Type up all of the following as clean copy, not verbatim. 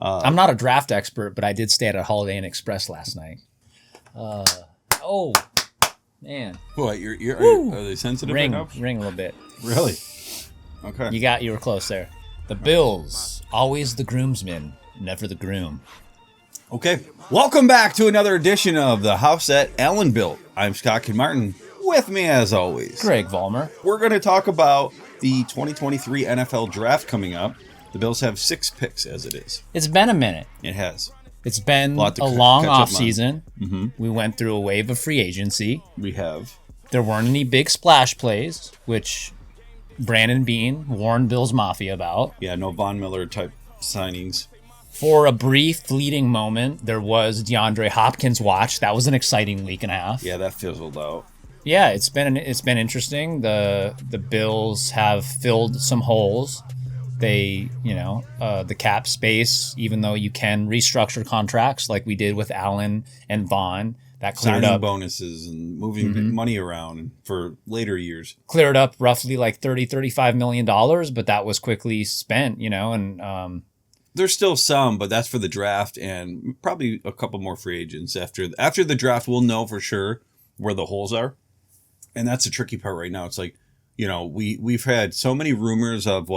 I'm not a draft expert, but I did stay at a Holiday Inn Express last night. Oh, man. What, are they sensitive ring, right now? Ring a little bit. Really? Okay. You were close there. The Bills, always the groomsman, never the groom. Okay. Welcome back to another edition of The House That Alan Built. I'm Scott Kinmartin. With me, as always, Greg Vollmer. We're going to talk about the 2023 NFL Draft coming up. The Bills have 6 picks as it is. It's been a minute. It has. It's been a long offseason. Mm-hmm. We went through a wave of free agency. We have. There weren't any big splash plays, which Brandon Beane warned Bills Mafia about. Yeah, no Von Miller type signings. For a brief, fleeting moment, there was DeAndre Hopkins' watch. That was an exciting week and a half. Yeah, that fizzled out. Yeah, it's been interesting. The Bills have filled some holes. They, the cap space, even though you can restructure contracts like we did with Allen and Vaughn, that cleared signing up bonuses and moving money around for later years. Cleared up roughly like $35 million, but that was quickly spent, and there's still some, but that's for the draft and probably a couple more free agents after the draft. We'll know for sure where the holes are. And that's the tricky part right now. It's like, we've had so many rumors of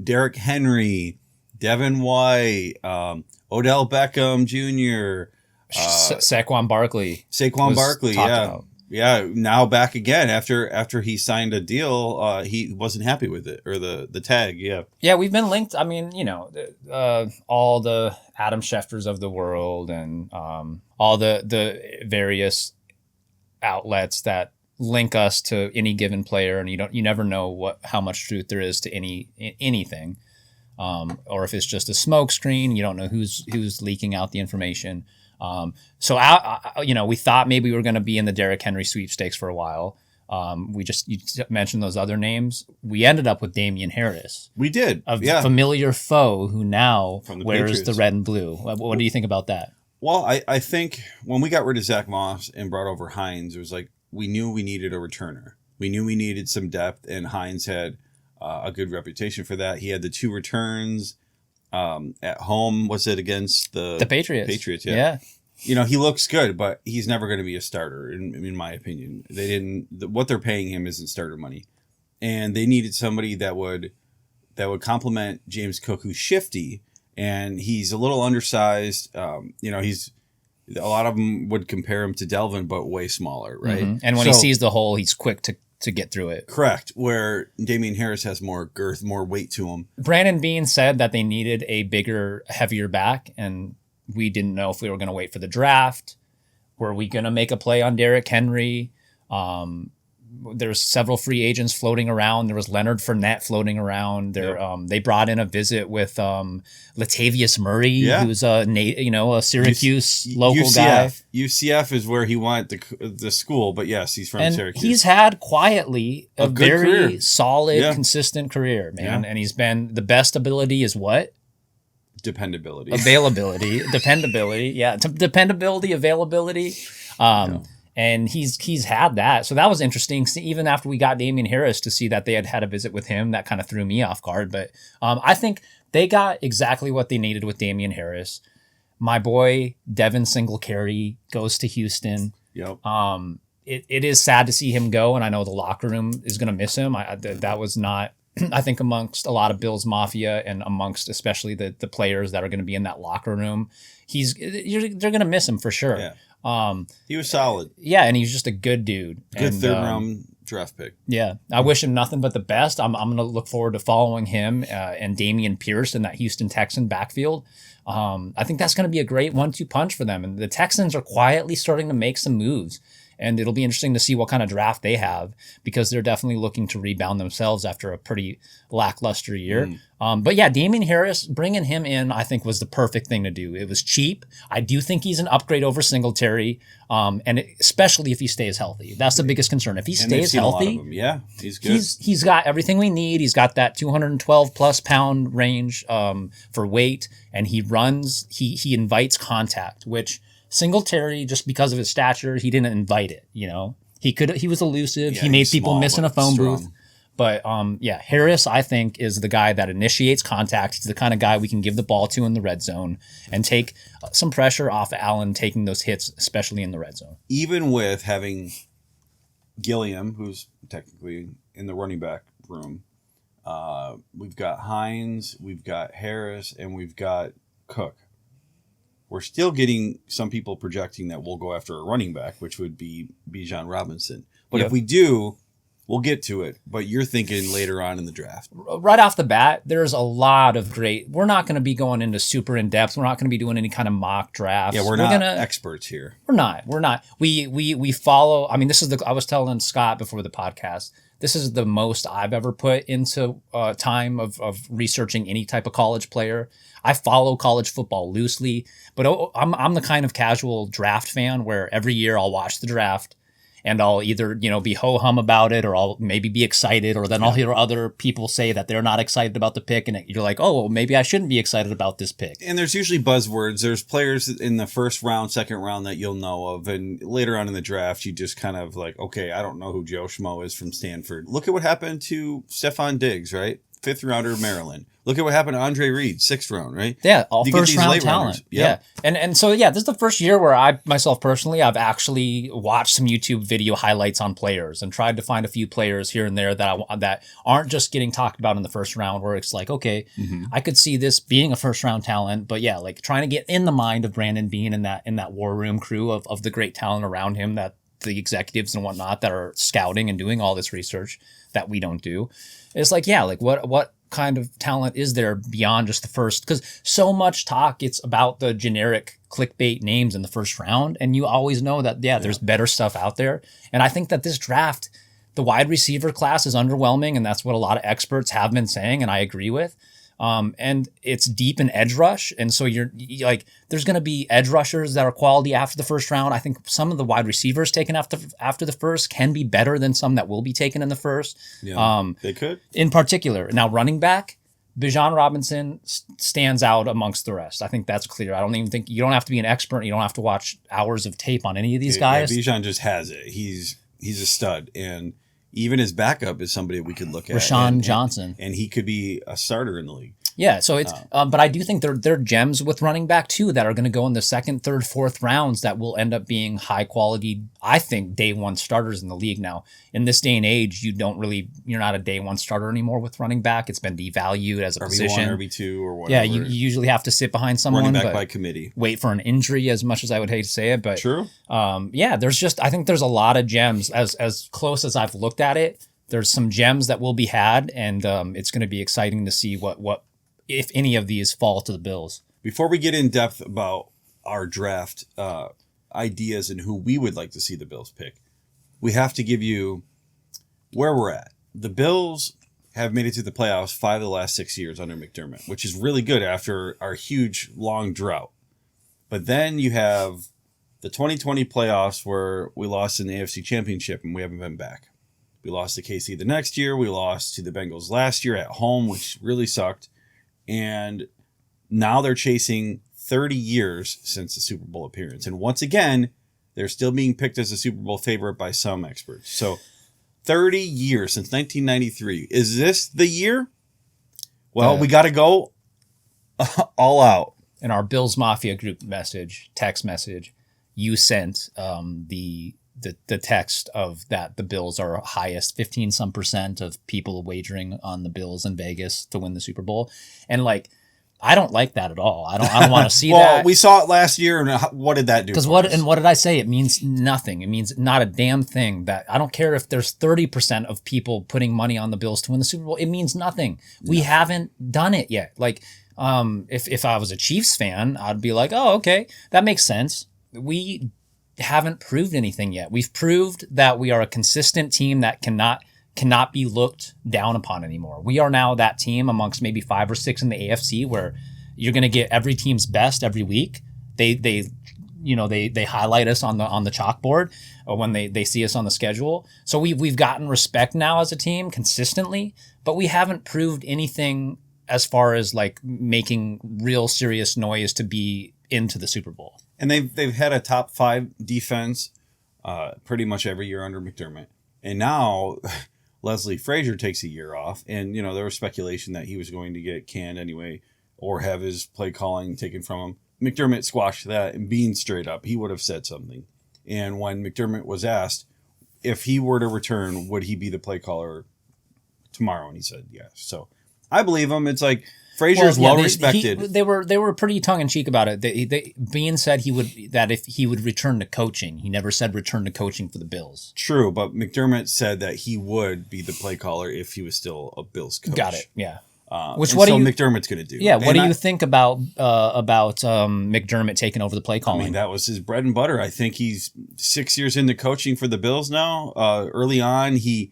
Derrick Henry, Devin White, Odell Beckham Jr., Saquon Barkley. Yeah. Yeah, now back again after he signed a deal, he wasn't happy with it, or the tag, yeah. Yeah, we've been linked. I mean, all the Adam Schefters of the world and all the various outlets that link us to any given player, and you never know how much truth there is to anything, or if it's just a smoke screen. You don't know who's leaking out the information. So we thought maybe we were going to be in the Derrick Henry sweepstakes for a while. You mentioned those other names. We ended up with Damian Harris. We did, a familiar foe who now wears Patriots. The red and blue. What do you think about that? Well, I think when we got rid of Zach Moss and brought over Hines, it was like we knew we needed a returner. We knew we needed some depth, and Hines had a good reputation for that. He had the 2 returns at home. Was it against the Patriots? Patriots, yeah. He looks good, but he's never going to be a starter, in my opinion. What they're paying him isn't starter money, and they needed somebody that would complement James Cook, who's shifty, and he's a little undersized. He's a lot of them would compare him to Delvin, but way smaller, right? Mm-hmm. And when he sees the hole, he's quick to get through it. Correct. Where Damian Harris has more girth, more weight to him. Brandon Beane said that they needed a bigger, heavier back, and we didn't know if we were going to wait for the draft. Were we going to make a play on Derrick Henry? There's several free agents floating around. There was Leonard Fournette floating around. They brought in a visit with Latavius Murray, who's a Syracuse local UCF. guy. UCF is where he went the school, but yes, he's from Syracuse. He's had quietly a very career. solid, consistent career, man. Yeah. And he's been, the best ability is what? Dependability. Availability. Dependability. Yeah. Dependability, availability. And he's had that. So that was interesting. See, even after we got Damian Harris, to see that they had a visit with him, that kind of threw me off guard. But I think they got exactly what they needed with Damian Harris. My boy, Devin Singletary, goes to Houston. Yep. It is sad to see him go, and I know the locker room is going to miss him. That was not, I think, amongst a lot of Bills Mafia and amongst especially the players that are going to be in that locker room. They're going to miss him for sure. Yeah. He was solid. Yeah, and he's just a good dude. Good third round draft pick. Yeah, I wish him nothing but the best. I'm going to look forward to following him and Damian Pierce in that Houston Texan backfield. I think that's going to be a great 1-2 punch for them. And the Texans are quietly starting to make some moves. And it'll be interesting to see what kind of draft they have, because they're definitely looking to rebound themselves after a pretty lackluster year. But yeah, Damian Harris, bringing him in, I think, was the perfect thing to do. It was cheap. I do think he's an upgrade over Singletary, and especially if he stays healthy. That's the biggest concern. If he stays healthy, yeah, he's good. He's got everything we need. He's got that 212 plus pound range for weight, and he runs. He invites contact, which Singletary, just because of his stature, he didn't invite it. He was elusive. Yeah, he made people miss in a phone booth. But yeah, Harris, I think, is the guy that initiates contact. He's the kind of guy we can give the ball to in the red zone and take some pressure off of Allen taking those hits, especially in the red zone. Even with having Gilliam, who's technically in the running back room, we've got Hines, we've got Harris, and we've got Cook. We're still getting some people projecting that we'll go after a running back, which would be Bijan Robinson. But if we do, we'll get to it. But you're thinking later on in the draft. Right off the bat, there's a lot of great. We're not going to be going into super in depth. We're not going to be doing any kind of mock drafts. Yeah, we're not experts here. We're not. We follow. I mean, this is I was telling Scott before the podcast. This is the most I've ever put into time of researching any type of college player. I follow college football loosely, but I'm the kind of casual draft fan where every year I'll watch the draft and I'll either, be ho-hum about it, or I'll maybe be excited, or then I'll hear other people say that they're not excited about the pick, and you're like, oh, well, maybe I shouldn't be excited about this pick. And there's usually buzzwords. There's players in the first round, second round that you'll know of, and later on in the draft, you just kind of like, okay, I don't know who Joe Schmo is from Stanford. Look at what happened to Stephon Diggs, right? 5th rounder, Maryland. Look at what happened to Andre Reed, 6th round, right? Yeah, all first round talent. Yeah. And so, this is the first year where I, myself personally, I've actually watched some YouTube video highlights on players and tried to find a few players here and there that aren't just getting talked about in the first round, where it's like, okay, I could see this being a first round talent, but like trying to get in the mind of Brandon Beane and that war room crew of the great talent around him, that the executives and whatnot that are scouting and doing all this research that we don't do. It's like, what kind of talent is there beyond just the first? Because so much talk, it's about the generic clickbait names in the first round, and you always know that there's better stuff out there. And I think that this draft, the wide receiver class is underwhelming, and that's what a lot of experts have been saying, and I agree with. And it's deep in edge rush, and so you're like, there's going to be edge rushers that are quality after the first round. I think some of the wide receivers taken after the first can be better than some that will be taken in the first. Yeah, they could. In particular, now running back, Bijan Robinson stands out amongst the rest. I think that's clear. I don't even think you don't have to be an expert. You don't have to watch hours of tape on any of these guys. Yeah, Bijan just has it. He's a stud, and even his backup is somebody we could look at. Rashawn Johnson. And he could be a starter in the league. Yeah, so it's but I do think there are gems with running back too that are going to go in the second, third, fourth rounds that will end up being high quality, I think, day one starters in the league now. In this day and age, you're not a day one starter anymore with running back. It's been devalued as a position. RB1, RB2 or whatever. Yeah, you usually have to sit behind someone. Running back by committee. Wait for an injury, as much as I would hate to say it. But true. I think there's a lot of gems. As close as I've looked at it, there's some gems that will be had, and it's going to be exciting to see what if any of these fall to the Bills. Before we get in depth about our draft ideas and who we would like to see the Bills pick, we have to give you where we're at. The Bills have made it to the playoffs 5 of the last 6 years under McDermott, which is really good after our huge, long drought. But then you have the 2020 playoffs where we lost in the AFC Championship and we haven't been back. We lost to KC the next year. We lost to the Bengals last year at home, which really sucked. And now they're chasing 30 years since the Super Bowl appearance. And once again, they're still being picked as a Super Bowl favorite by some experts. So 30 years since 1993. Is this the year? Well, we got to go all out. In our Bills Mafia group text message, you sent the text of that the Bills are highest 15% of people wagering on the Bills in Vegas to win the Super Bowl. And I don't like that at all. I don't want to see well, that. Well, we saw it last year, and what did that do? Because what did I say? It means nothing. It means not a damn thing. That I don't care if there's 30% of people putting money on the Bills to win the Super Bowl. It means nothing. No. We haven't done it yet. If I was a Chiefs fan, I'd be like, oh, okay, that makes sense. We haven't proved anything yet. We've proved that we are a consistent team that cannot be looked down upon anymore. We are now that team amongst maybe 5 or 6 in the AFC where you're going to get every team's best every week. They highlight us on the chalkboard when they see us on the schedule. So we've gotten respect now as a team consistently, but we haven't proved anything as far as making real serious noise to be into the Super Bowl. And they've had a top 5 defense pretty much every year under McDermott. And now Leslie Frazier takes a year off, and there was speculation that he was going to get canned anyway, or have his play calling taken from him. McDermott squashed that, and being straight up, he would have said something. And when McDermott was asked if he were to return, would he be the play caller tomorrow? And he said yes. So I believe him. It's like Frazier's well-respected. They were pretty tongue-in-cheek about it. Bean said if he would return to coaching. He never said return to coaching for the Bills. True, but McDermott said that he would be the play caller if he was still a Bills coach. Got it, yeah. McDermott's going to do. Yeah, what do you think about McDermott taking over the play calling? I mean, that was his bread and butter. I think he's 6 years into coaching for the Bills now. Early on, he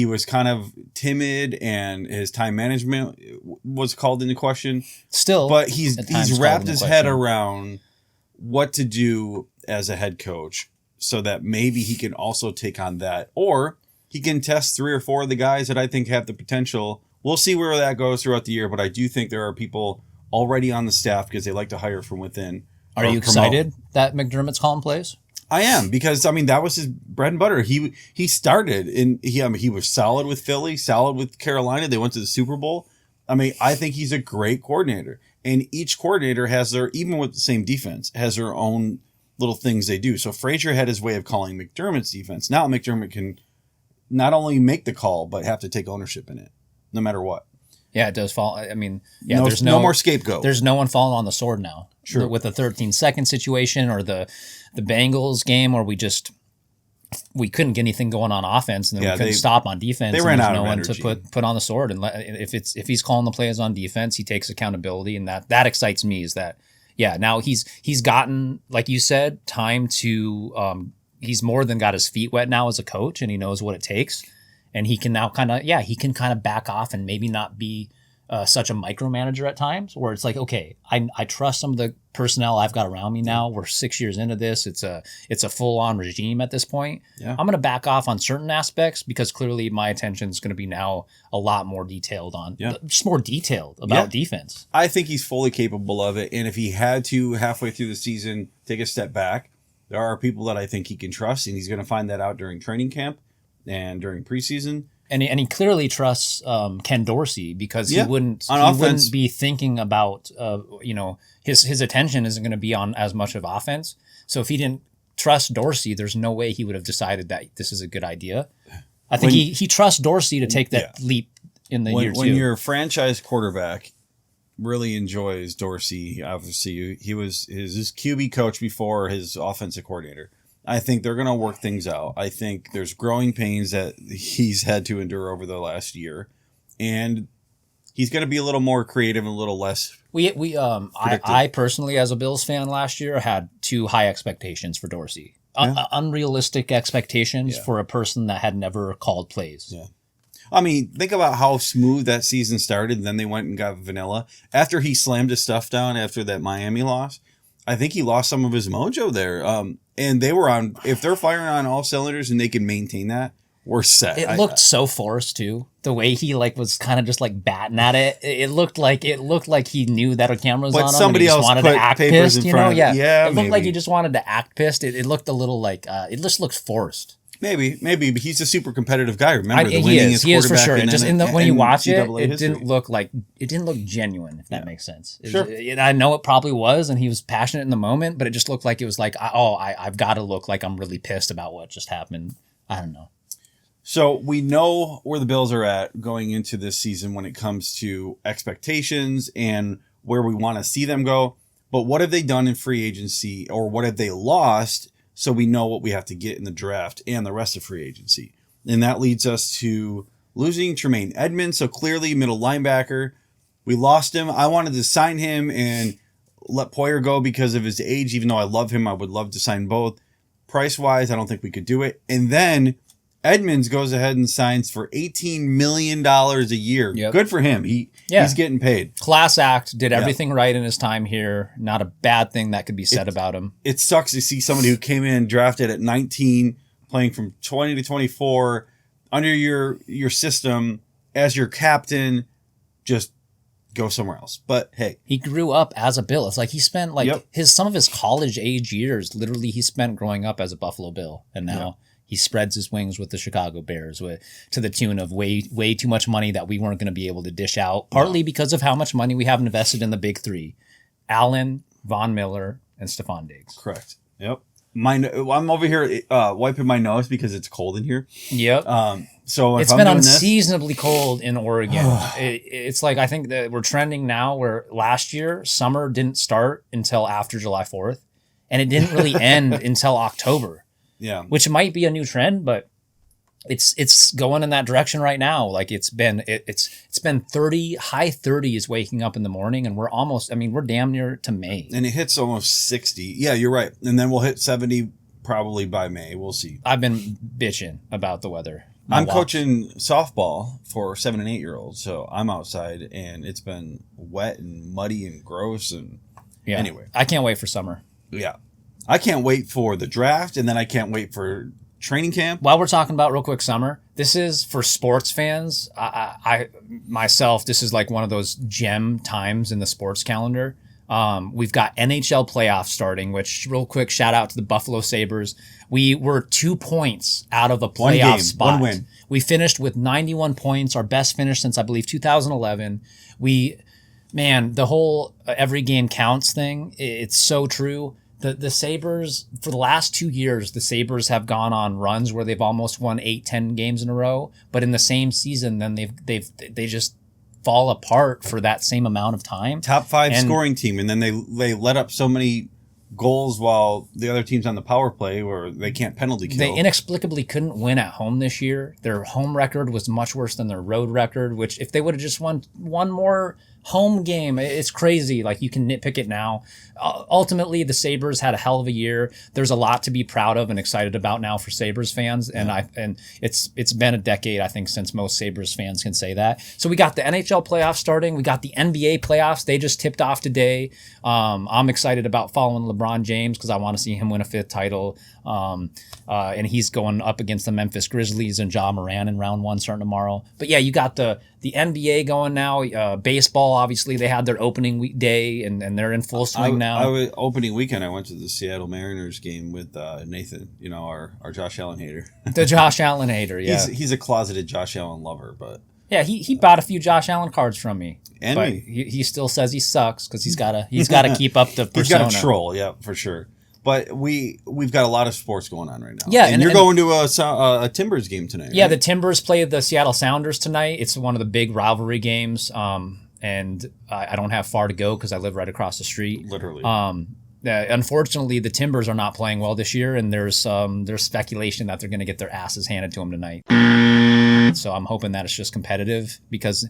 was kind of timid, and his time management was called into question. Still, but he's wrapped his head around what to do as a head coach, so that maybe he can also take on that, or he can test 3 or 4 of the guys that I think have the potential. We'll see where that goes throughout the year, but I do think there are people already on the staff because they like to hire from within. Are you excited that McDermott's calling plays? I am, because that was his bread and butter. He started and he was solid with Philly, solid with Carolina. They went to the Super Bowl. I think he's a great coordinator, and each coordinator has even with the same defense, has their own little things they do. So Frazier had his way of calling McDermott's defense. Now McDermott can not only make the call, but have to take ownership in it, no matter what. Yeah, it does fall. There's no more scapegoat. There's no one falling on the sword now. True. With the 13-second situation, or the Bengals game where we couldn't get anything going on offense, and then we couldn't stop on defense. They ran out of energy. No one to put on the sword. And if he's calling the plays on defense, he takes accountability, and that excites me. Is that now he's gotten, like you said, time to he's more than got his feet wet now as a coach, and he knows what it takes. And he can now kind of back off and maybe not be such a micromanager at times, where it's like, okay, I trust some of the personnel I've got around me now. We're 6 years into this. It's a full-on regime at this point. Yeah. I'm going to back off on certain aspects because clearly my attention is going to be now a lot more detailed just more detailed about defense. I think he's fully capable of it. And if he had to halfway through the season take a step back, there are people that I think he can trust, and he's going to find that out during training camp and during preseason. And he clearly trusts Ken Dorsey, because he wouldn't be thinking about his attention isn't going to be on as much of offense. So if he didn't trust Dorsey, there's no way he would have decided that this is a good idea. I think he trusts Dorsey to take that leap in the year 2. When your franchise quarterback really enjoys Dorsey, obviously he was his QB coach before his offensive coordinator. I think they're going to work things out. I think there's growing pains that he's had to endure over the last year, and he's going to be a little more creative and a little less. I personally, as a Bills fan last year, had too high expectations for Dorsey. Unrealistic expectations for a person that had never called plays. Yeah. Think about how smooth that season started. Then they went and got vanilla. After he slammed his stuff down after that Miami loss, I think he lost some of his mojo there. And they were if they're firing on all cylinders and they can maintain that, we're set. It looked so forced too. The way he was kind of just batting at it. It looked like he knew that a camera was on him. Somebody and he else just wanted put to act papers pissed. in front of it. Yeah, it looked like he just wanted to act pissed. It looked a little it just looked forced. Maybe, but he's a super competitive guy. Remember, the winningest he is for sure. Just when you watch it didn't look genuine. If that makes sense. Sure. I know it probably was, and he was passionate in the moment, but it just looked like it was I've got to look like I'm really pissed about what just happened. I don't know. So we know where the Bills are at going into this season when it comes to expectations and where we want to see them go. But what have they done in free agency, or what have they lost? So we know what we have to get in the draft and the rest of free agency. And that leads us to losing Tremaine Edmonds. So clearly middle linebacker. We lost him. I wanted to sign him and let Poyer go because of his age. Even though I love him, I would love to sign both. Price-wise, I don't think we could do it. And then Edmonds goes ahead and signs for $18 million a year. Yep. Good for him. He's getting paid. Class act, did everything right in his time here. Not a bad thing that could be said about him. It sucks to see somebody who came in drafted at 19, playing from 20 to 24, under your system as your captain, just go somewhere else. But hey, he grew up as a Bill. It's like he spent some of his college age years, literally he spent growing up as a Buffalo Bill, and now He spreads his wings with the Chicago Bears to the tune of way too much money that we weren't going to be able to dish out, partly because of how much money we have invested in the big three: Allen, Von Miller, and Stephon Diggs. Correct. Yep. I'm over here wiping my nose because it's cold in here. Yep. So it's been unseasonably cold in Oregon. It's like, I think that we're trending now where last year summer didn't start until after July 4th, and it didn't really end until October. Yeah. Which might be a new trend, but it's going in that direction right now. Like it's been 30, high 30s waking up in the morning, and we're damn near to May. And it hits almost 60. Yeah, you're right. And then we'll hit 70 probably by May. We'll see. I've been bitching about the weather. I'm coaching softball for 7 and 8 year olds, so I'm outside and it's been wet and muddy and gross. And anyway, I can't wait for summer. Yeah, I can't wait for the draft, and then I can't wait for training camp. While we're talking about real quick summer, this is for sports fans. I myself, this is like one of those gem times in the sports calendar. We've got NHL playoffs starting, which real quick, shout out to the Buffalo Sabres. We were 2 points out of a playoff spot. One win. We finished with 91 points, our best finish since I believe 2011. The whole every game counts thing, it's so true. The Sabres, for the last 2 years, the Sabres have gone on runs where they've almost won 8-10 games in a row, but in the same season, then they just fall apart for that same amount of time. Top 5 scoring team, and then they let up so many goals while the other team's on the power play where they can't penalty kill. They inexplicably couldn't win at home this year. Their home record was much worse than their road record, which if they would have just won one more home game, it's crazy. Like, you can nitpick it now. Ultimately, the Sabres had a hell of a year. There's a lot to be proud of and excited about now for Sabres fans. And it's been a decade, I think, since most Sabres fans can say that. So we got the NHL playoffs starting. We got the NBA playoffs. They just tipped off today. I'm excited about following LeBron James because I want to see him win a 5th title. And he's going up against the Memphis Grizzlies and Ja Morant in round 1 starting tomorrow. But yeah, you got the NBA going now. Baseball, obviously, they had their opening day and they're in full swing now. Opening weekend, I went to the Seattle Mariners game with Nathan, our Josh Allen hater. The Josh Allen hater, yeah. He's a closeted Josh Allen lover, but... Yeah, he bought a few Josh Allen cards from me. And but he still says he sucks because he's gotta keep up the persona. He's got to troll, yeah, for sure. But we've got a lot of sports going on right now. Yeah, and you're going to a Timbers game tonight. Yeah, right? The Timbers play the Seattle Sounders tonight. It's one of the big rivalry games. And I don't have far to go because I live right across the street. Literally. Unfortunately, the Timbers are not playing well this year, and there's speculation that they're going to get their asses handed to them tonight. So I'm hoping that it's just competitive because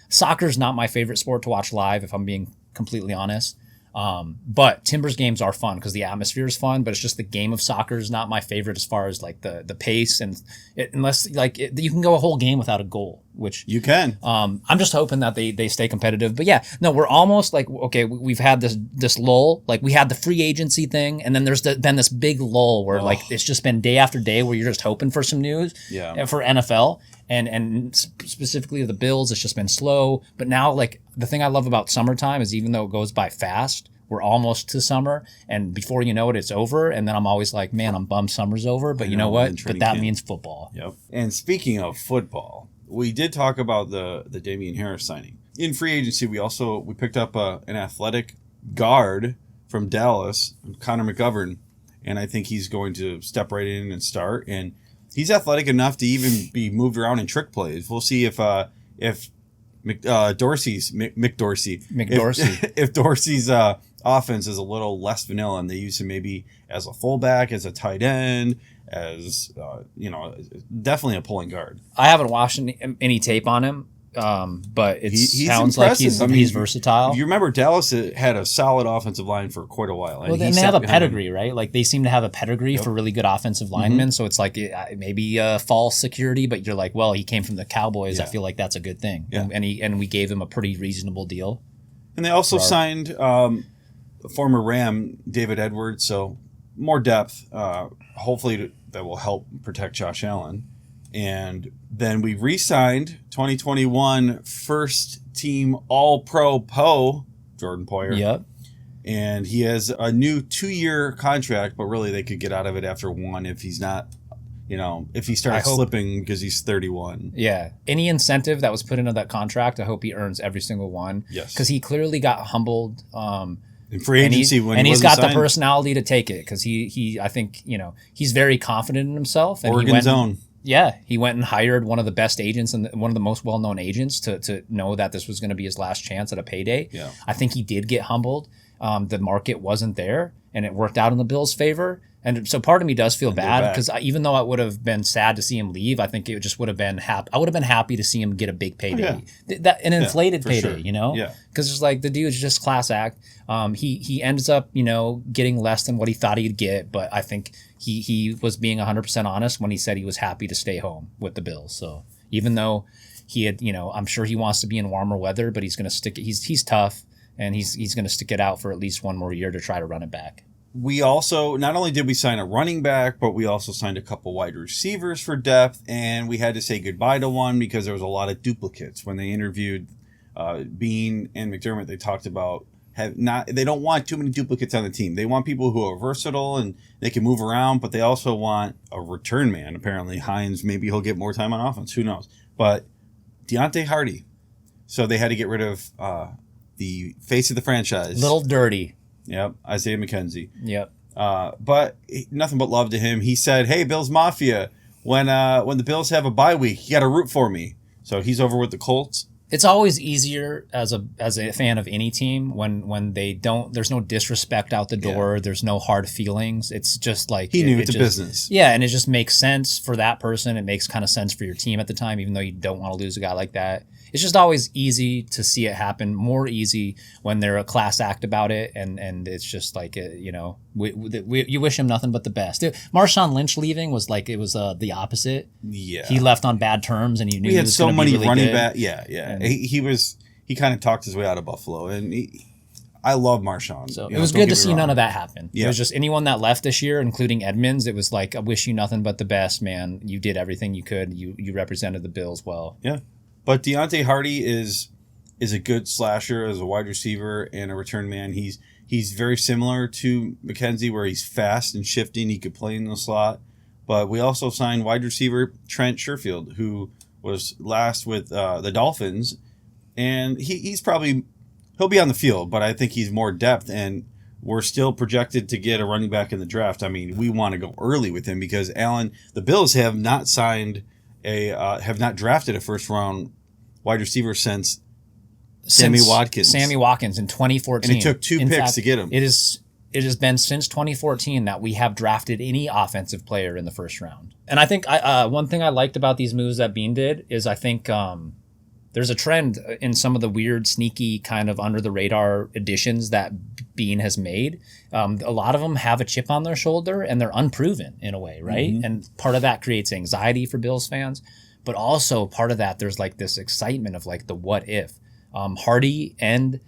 soccer's not my favorite sport to watch live, if I'm being completely honest. But Timbers games are fun because the atmosphere is fun, but it's just the game of soccer is not my favorite as far as like the pace you can go a whole game without a goal, which you can. I'm just hoping that they stay competitive. But yeah, no, we're almost like, okay, we've had this lull, like we had the free agency thing, and then there's been this big lull where like it's just been day after day where you're just hoping for some news for NFL. And specifically the Bills, it's just been slow. But now, like, the thing I love about summertime is even though it goes by fast, we're almost to summer. And before you know it, it's over. And then I'm always like, man, I'm bummed summer's over. But you know what? But that means football. Yep. And speaking of football, we did talk about the Damian Harris signing. In free agency, we picked up an athletic guard from Dallas, Connor McGovern. And I think he's going to step right in and start. And he's athletic enough to even be moved around in trick plays. We'll see if Dorsey's offense is a little less vanilla and they use him maybe as a fullback, as a tight end, as definitely a pulling guard. I haven't watched any tape on him. But it sounds like he's versatile. You remember Dallas had a solid offensive line for quite a while. Well, they have a pedigree, right? Like they seem to have a pedigree for really good offensive linemen. So it's like maybe false security, but you're like, well, he came from the Cowboys. I feel like that's a good thing. Yeah. And we gave him a pretty reasonable deal. And they also signed former Ram David Edwards, so more depth. Hopefully that will help protect Josh Allen. And then we re-signed 2021 first team All-Pro Poe, Jordan Poyer. Yep. And he has a new 2-year contract, but really they could get out of it after 1 if he's not, if he starts slipping because he's 31. Yeah. Any incentive that was put into that contract, I hope he earns every single one. Yes. Because he clearly got humbled. In free agency and he's got the personality to take it because I think, he's very confident in himself. And Oregon's own. Yeah, he went and hired one of the best agents and one of the most well-known agents to know that this was going to be his last chance at a payday. Yeah. I think he did get humbled. The market wasn't there, and it worked out in the Bills' favor. And so part of me does feel bad because even though it would have been sad to see him leave, I think it just would have been I would have been happy to see him get a big payday, an inflated payday, sure. Because it's like the dude's just class act. He ends up, getting less than what he thought he'd get, but I think he was being 100% honest when he said he was happy to stay home with the Bills. So even though he had, I'm sure he wants to be in warmer weather, but he's going to stick it. He's tough, and he's going to stick it out for at least one more year to try to run it back. We also, not only did we sign a running back, but we also signed a couple wide receivers for depth, and we had to say goodbye to one because there was a lot of duplicates. When they interviewed Bean and McDermott, they talked about they don't want too many duplicates on the team. They want people who are versatile and they can move around, but they also want a return man. Apparently, Hines, maybe he'll get more time on offense. Who knows? But Deontay Hardy. So they had to get rid of the face of the franchise. Little dirty. Yep, Isaiah McKenzie. Yep. But nothing but love to him. He said, "Hey, Bills Mafia, when the Bills have a bye week, you got to root for me." So he's over with the Colts. It's always easier as a fan of any team when they don't. There's no disrespect out the door. Yeah. There's no hard feelings. It's just like he knew it's a business. Yeah, and it just makes sense for that person. It makes kind of sense for your team at the time, even though you don't want to lose a guy like that. It's just always easy to see it happen. More easy when they're a class act about it, and it's just like you wish him nothing but the best. Marshawn Lynch leaving was like it was the opposite. Yeah, he left on bad terms, and you knew we had so many really running back. Yeah. And he kind of talked his way out of Buffalo, and I love Marshawn. So it was good to see none of that happen. Yeah. It was just anyone that left this year, including Edmonds. It was like I wish you nothing but the best, man. You did everything you could. You represented the Bills well. Yeah. But Deontay Hardy is a good slasher as a wide receiver and a return man. He's very similar to McKenzie, where he's fast and shifting. He could play in the slot. But we also signed wide receiver Trent Sherfield, who was last with the Dolphins. And he'll be on the field, but I think he's more depth. And we're still projected to get a running back in the draft. I mean, we want to go early with him because, Alan, the Bills have not drafted a first-round wide receiver since Sammy Watkins. Sammy Watkins in 2014. And it took two picks to get him. It has been since 2014 that we have drafted any offensive player in the first round. And I think one thing I liked about these moves that Bean did is I think there's a trend in some of the weird, sneaky, kind of under-the-radar additions that Bean has made. A lot of them have a chip on their shoulder, and they're unproven in a way, right? Mm-hmm. And part of that creates anxiety for Bills fans. But also part of that, there's like this excitement of like the what if. Hardy and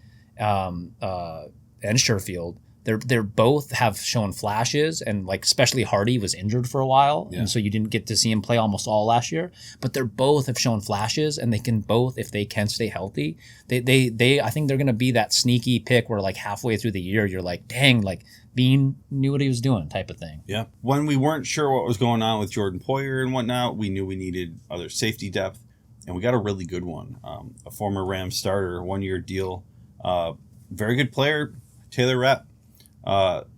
Sherfield, they're both have shown flashes, and like especially Hardy was injured for a while, and so you didn't get to see him play almost all last year. But they're both have shown flashes, and they can both, if they can stay healthy, they I think they're gonna be that sneaky pick where like halfway through the year you're like, dang, like Bean knew what he was doing type of thing. Yeah. When we weren't sure what was going on with Jordan Poyer and whatnot, we knew we needed other safety depth, and we got a really good one. A former Rams starter, 1-year deal. Very good player, Taylor Rapp.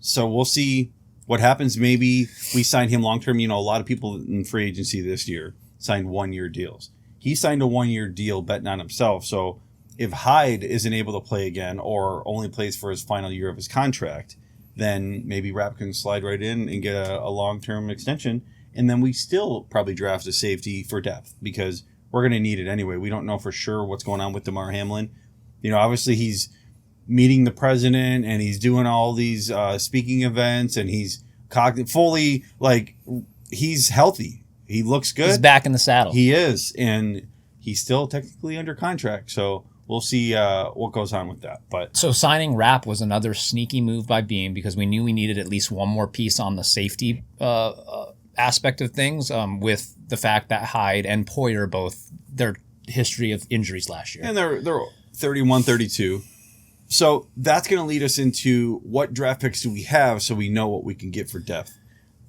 So we'll see what happens. Maybe we sign him long-term. A lot of people in free agency this year signed 1-year deals. He signed a 1-year deal betting on himself. So if Hyde isn't able to play again or only plays for his final year of his contract, then maybe Rapp can slide right in and get a long-term extension. And then we still probably draft a safety for depth because we're going to need it anyway. We don't know for sure what's going on with DeMar Hamlin. Obviously he's meeting the president and he's doing all these speaking events and he's fully like he's healthy. He looks good. He's back in the saddle. He is. And he's still technically under contract. So we'll see what goes on with that. But so signing Rapp was another sneaky move by Beam because we knew we needed at least one more piece on the safety aspect of things with the fact that Hyde and Poyer both their history of injuries last year. And they're 31, 32. So that's going to lead us into what draft picks do we have so we know what we can get for depth.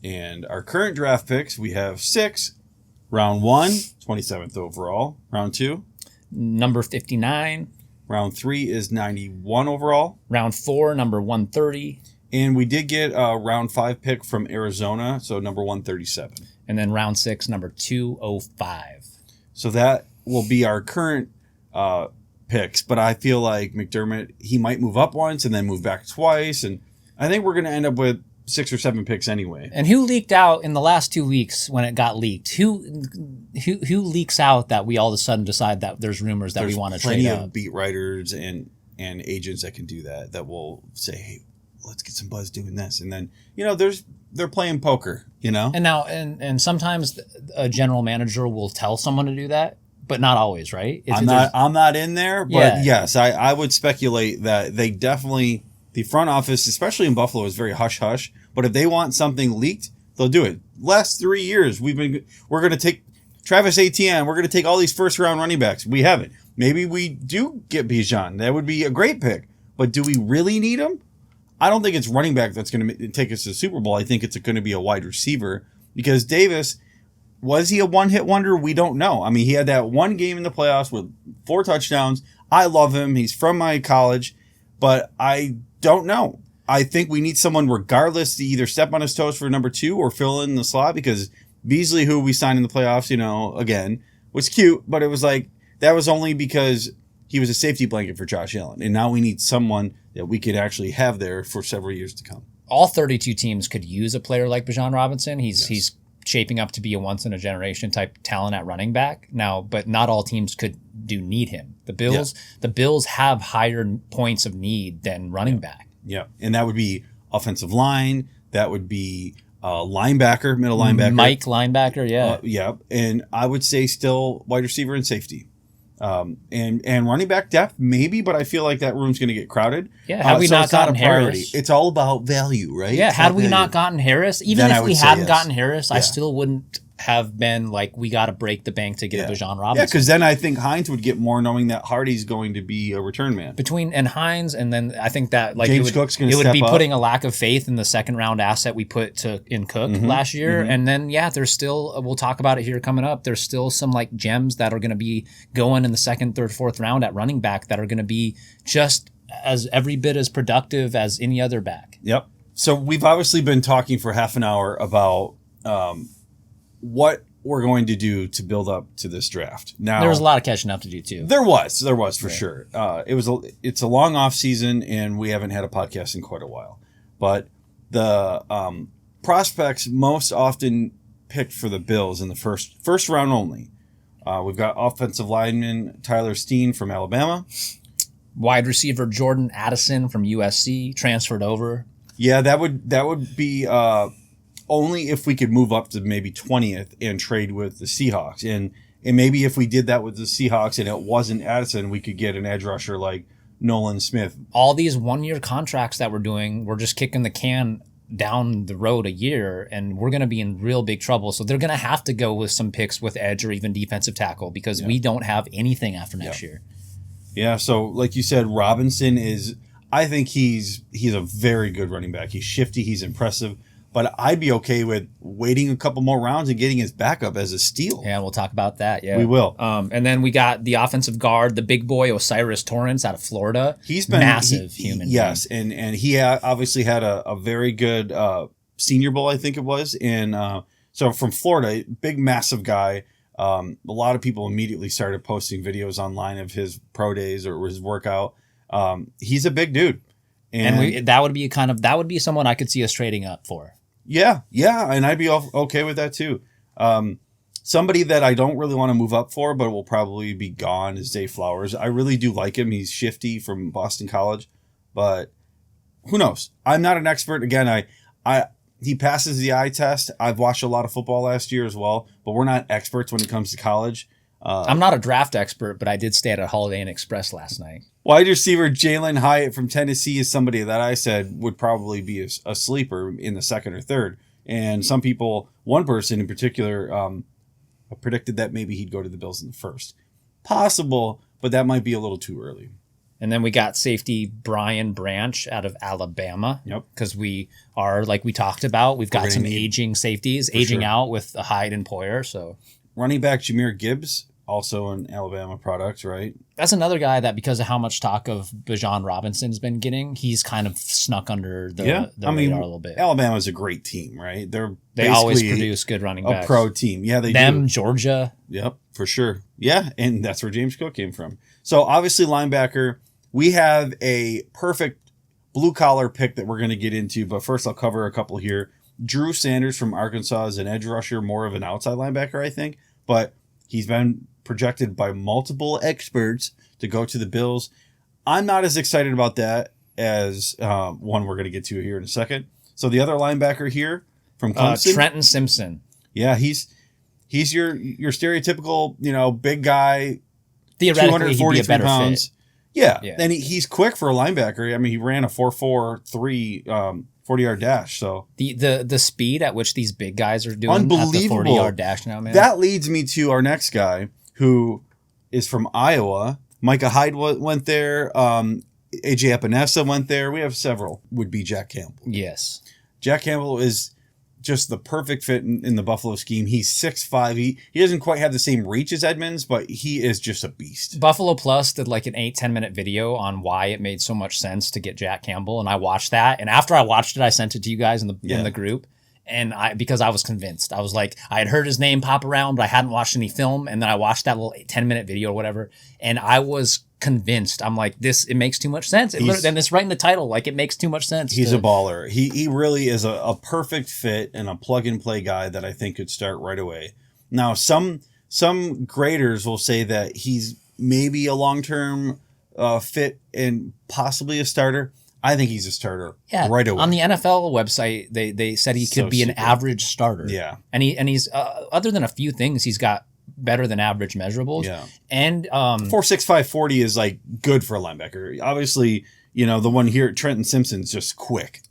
And our current draft picks, we have 6. Round 1, 27th overall. Round 2. Number 59. Round 3 is 91 overall. Round 4, number 130. And we did get a round 5 pick from Arizona, so number 137. And then round 6, number 205. So that will be our current picks. But I feel like McDermott, he might move up once and then move back twice. And I think we're going to end up with 6 or 7 picks anyway. And who leaked out in the last 2 weeks when it got leaked? Who leaks out that we all of a sudden decide that there's rumors that we want to trade plenty up? of beat writers and agents that can do that will say, hey, let's get some buzz doing this. And then, they're playing poker, And now, and sometimes a general manager will tell someone to do that, but not always, right? I'm not in there, but yes, I would speculate that they definitely, the front office, especially in Buffalo, is very hush-hush. But if they want something leaked, they'll do it. Last 3 years, we're going to take Travis Etienne. We're going to take all these first-round running backs. We haven't. Maybe we do get Bijan. That would be a great pick. But do we really need him? I don't think it's running back that's going to take us to the Super Bowl. I think it's going to be a wide receiver because Davis, was he a one-hit wonder? We don't know. I mean, he had that one game in the playoffs with 4 touchdowns. I love him. He's from my college, but I don't know. I think we need someone regardless to either step on his toes for number 2 or fill in the slot because Beasley, who we signed in the playoffs, again, was cute, but it was like that was only because he was a safety blanket for Josh Allen. And now we need someone that we could actually have there for several years to come. All 32 teams could use a player like Bijan Robinson. He's shaping up to be a once-in-a-generation type talent at running back now, but not all teams need him. The Bills have higher points of need than running back. Yeah, and that would be offensive line. That would be linebacker, middle linebacker. Mike linebacker, yeah. Yeah, and I would say still wide receiver and safety. And running back depth, maybe, but I feel like that room's going to get crowded. Yeah, had we not gotten Harris. It's all about value, right? Yeah, had we not gotten Harris, even if we hadn't gotten Harris, I still wouldn't have been like, we got to break the bank to get Bijan Robinson. Yeah, because then I think Hines would get more knowing that Hardy's going to be a return man. Between Hines, and then I think that James Cook's going to step up. It would be putting a lack of faith in the second round asset we put in Cook last year. And then, there's still, we'll talk about it here coming up, there's still some like gems that are going to be going in the second, third, fourth round at running back that are going to be just as every bit as productive as any other back. Yep. So we've obviously been talking for half an hour about what we're going to do to build up to this draft. Now, there was a lot of catching up to do too. There was for sure. It's a long off season, and we haven't had a podcast in quite a while. But the prospects most often picked for the Bills in the first round only. We've got offensive lineman Tyler Steen from Alabama, wide receiver Jordan Addison from USC transferred over. Yeah, that would be. Only if we could move up to maybe 20th and trade with the Seahawks. And maybe if we did that with the Seahawks and it wasn't Addison, we could get an edge rusher like Nolan Smith. All these one-year contracts that we're doing, we're just kicking the can down the road a year, and we're going to be in real big trouble. So they're going to have to go with some picks with edge or even defensive tackle because we don't have anything after next year. Yeah, so like you said, Robinson I think he's a very good running back. He's shifty, he's impressive. But I'd be okay with waiting a couple more rounds and getting his backup as a steal. Yeah, we'll talk about that. Yeah, we will. And then we got the offensive guard, the big boy Osiris Torrance out of Florida. He's been massive human. Yes, and he obviously had a very good Senior Bowl, I think it was. And so from Florida, big, massive guy. A lot of people immediately started posting videos online of his pro days or his workout. He's a big dude. And that would be someone I could see us trading up for. Yeah, and I'd be okay with that too. Somebody that I don't really want to move up for, but will probably be gone is Zay Flowers. I really do like him. He's shifty from Boston College, but who knows? I'm not an expert. Again, he passes the eye test. I've watched a lot of football last year as well, but we're not experts when it comes to college. I'm not a draft expert, but I did stay at a Holiday Inn Express last night. Wide receiver Jalen Hyatt from Tennessee is somebody that I said would probably be a sleeper in the second or third. And some people, one person in particular, predicted that maybe he'd go to the Bills in the first. Possible, but that might be a little too early. And then we got safety Brian Branch out of Alabama. Yep. Because we are, like we talked about, we've got some aging safeties, aging out with Hyde and Poyer. So running back Jahmyr Gibbs, also an Alabama product, right? That's another guy that, because of how much talk of Bijan Robinson's been getting, he's kind of snuck under the radar a little bit. Alabama's a great team, right? They always produce good running backs. A pro team. Yeah, they do. Georgia. Yep, for sure. Yeah, and that's where James Cook came from. So obviously linebacker, we have a perfect blue-collar pick that we're going to get into, but first I'll cover a couple here. Drew Sanders from Arkansas is an edge rusher, more of an outside linebacker, I think, but he's been projected by multiple experts to go to the Bills. I'm not as excited about that as one we're going to get to here in a second. So the other linebacker here from Clemson, Trenton Simpson. Yeah, he's your stereotypical, big guy, theoretically 243 he'd be a better pounds. Fit. Yeah, and he's quick for a linebacker. I mean, he ran a 4.43 40-yard dash. So the speed at which these big guys are doing unbelievable. At the 40-yard dash now, man. That leads me to our next guy, who is from Iowa. Micah Hyde went there. AJ Epinesa went there. We have several. Would be Jack Campbell. Yes. Jack Campbell is just the perfect fit in the Buffalo scheme. He's 6'5". He doesn't quite have the same reach as Edmonds, but he is just a beast. Buffalo Plus did like an 8-10 minute video on why it made so much sense to get Jack Campbell, and I watched that. And after I watched it, I sent it to you guys in the group. And because I was convinced. I was like, I had heard his name pop around, but I hadn't watched any film. And then I watched that little 10-minute video or whatever. And I was convinced. I'm like, it makes too much sense. And it's right in the title. Like, it makes too much sense. He's a baller. He really is a perfect fit and a plug and play guy that I think could start right away. Now, some graders will say that he's maybe a long-term fit and possibly a starter. I think he's a starter right away. On the NFL website, they said he could be an average starter. Yeah. And he's other than a few things, he's got better than average measurables. Yeah. And 4.65 40 is like good for a linebacker. Obviously, the one here, Trenton Simpson's just quick.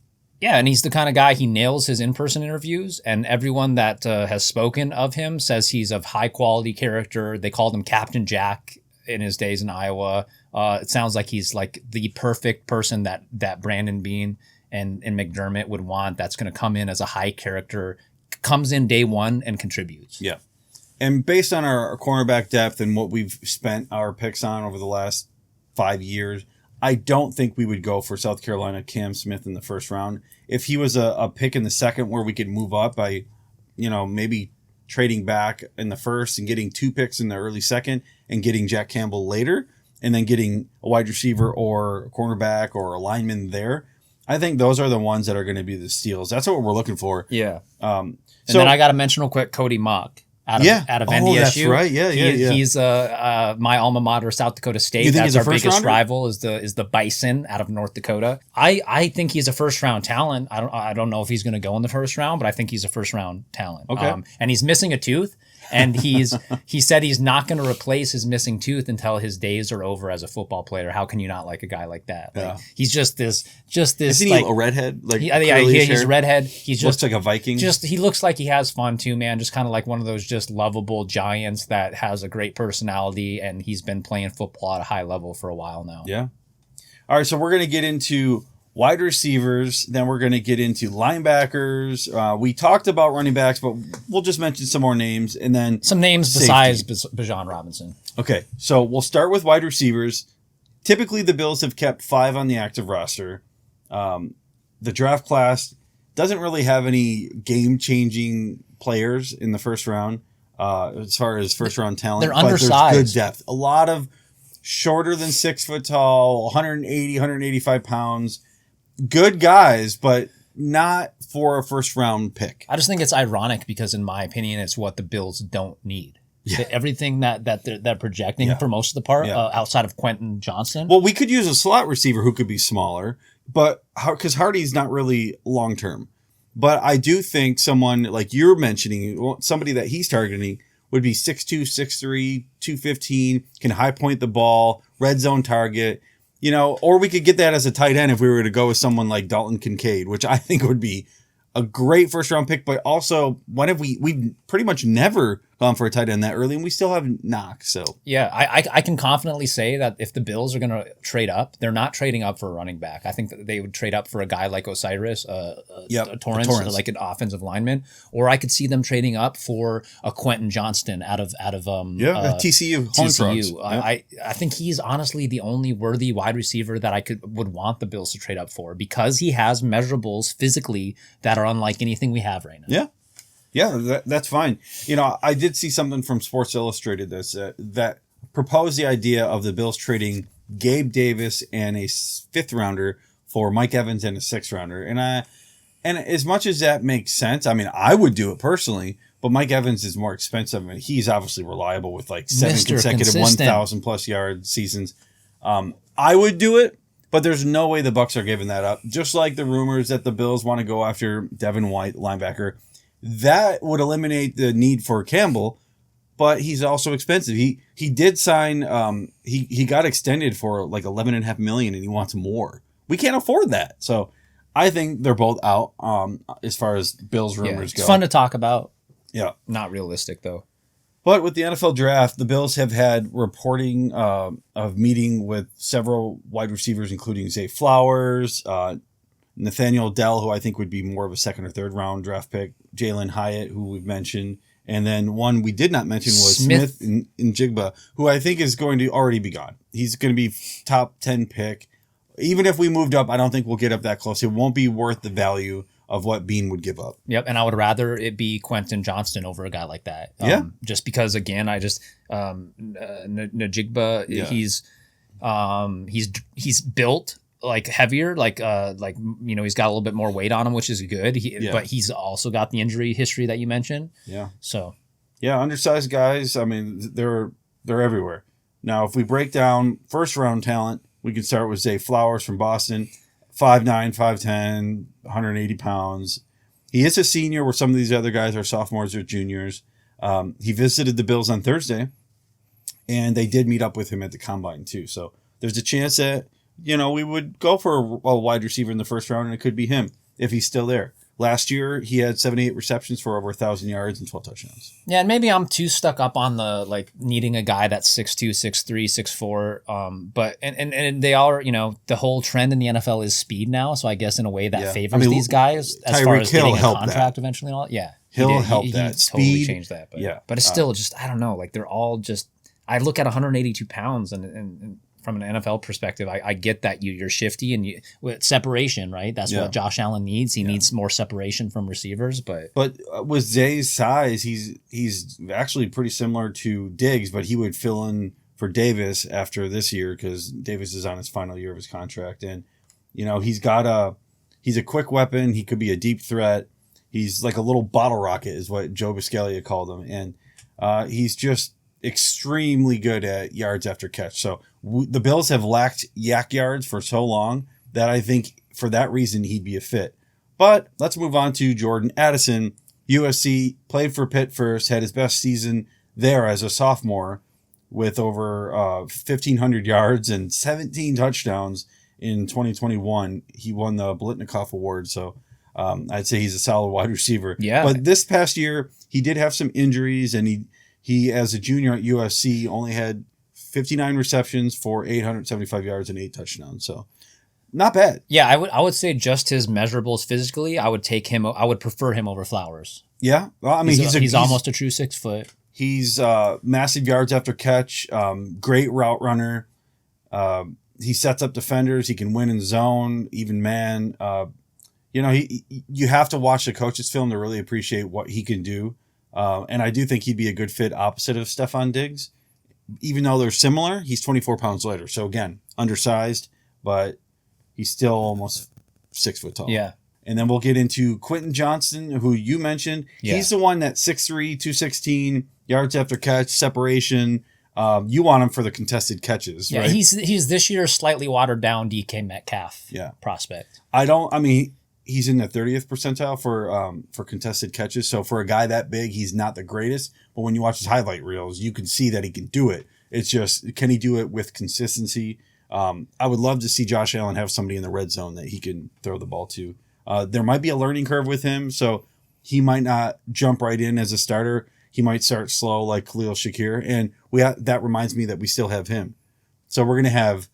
Yeah, and he's the kind of guy, he nails his in-person interviews, and everyone that has spoken of him says he's of high-quality character. They called him Captain Jack in his days in Iowa. It sounds like he's like the perfect person that Brandon Beane and McDermott would want. That's going to come in as a high character, comes in day one and contributes. Yeah. And based on our cornerback depth and what we've spent our picks on over the last 5 years, I don't think we would go for South Carolina Cam Smith in the first round. If he was a pick in the second where we could move up by, maybe trading back in the first and getting 2 picks in the early second and getting Jack Campbell later, and then getting a wide receiver or a cornerback or a lineman there, I think those are the ones that are going to be the steals. That's what we're looking for. Yeah. And then I got to mention real quick Cody Mock out of NDSU. Oh, that's right. Yeah. He's my alma mater, South Dakota State. You think that's he's our biggest rounder? Rival is the Bison out of North Dakota. I think he's a first round talent. I don't know if he's going to go in the first round, but I think he's a first round talent. Okay. And he's missing a tooth. And he said he's not going to replace his missing tooth until his days are over as a football player. How can you not like a guy like that? Like, he's just this. Isn't he a redhead? Like he's redhead. He's looks just like a Viking. He looks like he has fun too, man. Just kind of like one of those just lovable giants that has a great personality, and he's been playing football at a high level for a while now. Yeah. All right, so we're going to get into wide receivers, then we're going to get into linebackers. We talked about running backs, but we'll just mention some more names, and then some names besides Bijan Robinson. Okay, so we'll start with wide receivers. Typically, the Bills have kept 5 on the active roster. The draft class doesn't really have any game-changing players in the first round as far as first-round talent. They're undersized. There's good depth. A lot of shorter than 6 foot tall, 180, 185 pounds. Good guys, but not for a first-round pick. I just think it's ironic because, in my opinion, it's what the Bills don't need. Yeah. Everything that they're projecting for most of the part, outside of Quentin Johnston. Well, we could use a slot receiver who could be smaller, but because Hardy's not really long-term. But I do think someone like you're mentioning, somebody that he's targeting would be 6'2", 6'3", 215, can high point the ball, red zone target. Or we could get that as a tight end if we were to go with someone like Dalton Kincaid, which I think would be a great first round pick. But also, we've pretty much never gone for a tight end that early, and we still have Knox. So yeah, I can confidently say that if the Bills are going to trade up, they're not trading up for a running back. I think that they would trade up for a guy like Osiris, a Torrance, like an offensive lineman, or I could see them trading up for a Quentin Johnston out of TCU. TCU. I think he's honestly the only worthy wide receiver that I would want the Bills to trade up for, because he has measurables physically that are unlike anything we have right now. Yeah, that's fine. I did see something from Sports Illustrated that proposed the idea of the Bills trading Gabe Davis and a 5th rounder for Mike Evans and a 6th rounder. And as much as that makes sense, I mean, I would do it personally, but Mike Evans is more expensive, and he's obviously reliable with like 7 consecutive 1,000 plus yard seasons. I would do it, but there's no way the Bucs are giving that up. Just like the rumors that the Bills want to go after Devin White, linebacker. That would eliminate the need for Campbell, but he's also expensive. He did sign. He got extended for like $11.5 million, and he wants more. We can't afford that. So I think they're both out. As far as Bills rumors go, it's fun to talk about. Yeah, not realistic though. But with the NFL draft, the Bills have had reporting of meeting with several wide receivers, including Zay Flowers, Nathaniel Dell, who I think would be more of a 2nd or 3rd round draft pick, Jalen Hyatt, who we've mentioned, and then one we did not mention was Smith-njigba, who I think is going to already be gone. He's going to be top 10 pick. Even if we moved up, I don't think we'll get up that close. It won't be worth the value of what Bean would give up. Yep, and I would rather it be Quentin Johnston over a guy like that. Just because, again, I just Njigba, he's built like heavier, like he's got a little bit more weight on him, which is good. But he's also got the injury history that you mentioned. Yeah. So. Yeah, undersized guys. I mean, they're everywhere. Now, if we break down 1st round talent, we can start with Zay Flowers from Boston. 5'9", 5'10", 180 pounds. He is a senior, where some of these other guys are sophomores or juniors. He visited the Bills on Thursday, and they did meet up with him at the Combine too. So there's a chance that, we would go for a wide receiver in the 1st round, and it could be him if he's still there. Last year, he had 78 receptions for over 1,000 yards and 12 touchdowns. Yeah, and maybe I'm too stuck up on the needing a guy that's 6'2", 6'3", 6'4". But and they are, the whole trend in the NFL is speed now. So I guess in a way that favors these guys as far as getting a contract eventually and all. Yeah, he'll help that. He totally changed that. But, but it's still just, I don't know. Like they're all just. I look at 182 pounds and from an NFL perspective, I get that you're shifty and with separation, right? That's what Josh Allen needs. He needs more separation from receivers, but with Zay's size, he's actually pretty similar to Diggs, but he would fill in for Davis after this year because Davis is on his final year of his contract, and he's a quick weapon. He could be a deep threat. He's like a little bottle rocket, is what Joe Buscaglia called him, and he's just extremely good at yards after catch. So the Bills have lacked yak yards for so long that I think for that reason he'd be a fit. But let's move on to Jordan Addison. USC, played for Pitt first, had his best season there as a sophomore with over 1,500 yards and 17 touchdowns in 2021. He won the Blitnikoff Award, so I'd say he's a solid wide receiver. Yeah. But this past year, he did have some injuries, and he, as a junior at USC, only had 59 receptions for 875 yards and 8 touchdowns. So not bad. Yeah, I would say just his measurables physically, I would prefer him over Flowers. Yeah. Well, I mean, he's almost a true 6 foot. He's massive yards after catch, great route runner. He sets up defenders. He can win in zone, even man. You have to watch the coach's film to really appreciate what he can do. And I do think he'd be a good fit opposite of Stephon Diggs. Even though they're similar, he's 24 pounds lighter. So again, undersized, but he's still almost 6 foot tall. Yeah. And then we'll get into Quentin Johnston, who you mentioned. Yeah. He's the one that 6'3", 216, yards after catch, separation. You want him for the contested catches, right? He's this year's slightly watered down DK Metcalf prospect. He's in the 30th percentile for contested catches. So for a guy that big, he's not the greatest. But when you watch his highlight reels, you can see that he can do it. It's just, can he do it with consistency? I would love to see Josh Allen have somebody in the red zone that he can throw the ball to. There might be a learning curve with him, so he might not jump right in as a starter. he might start slow like Khalil Shakir. And that reminds me that we still have him. So we're going to have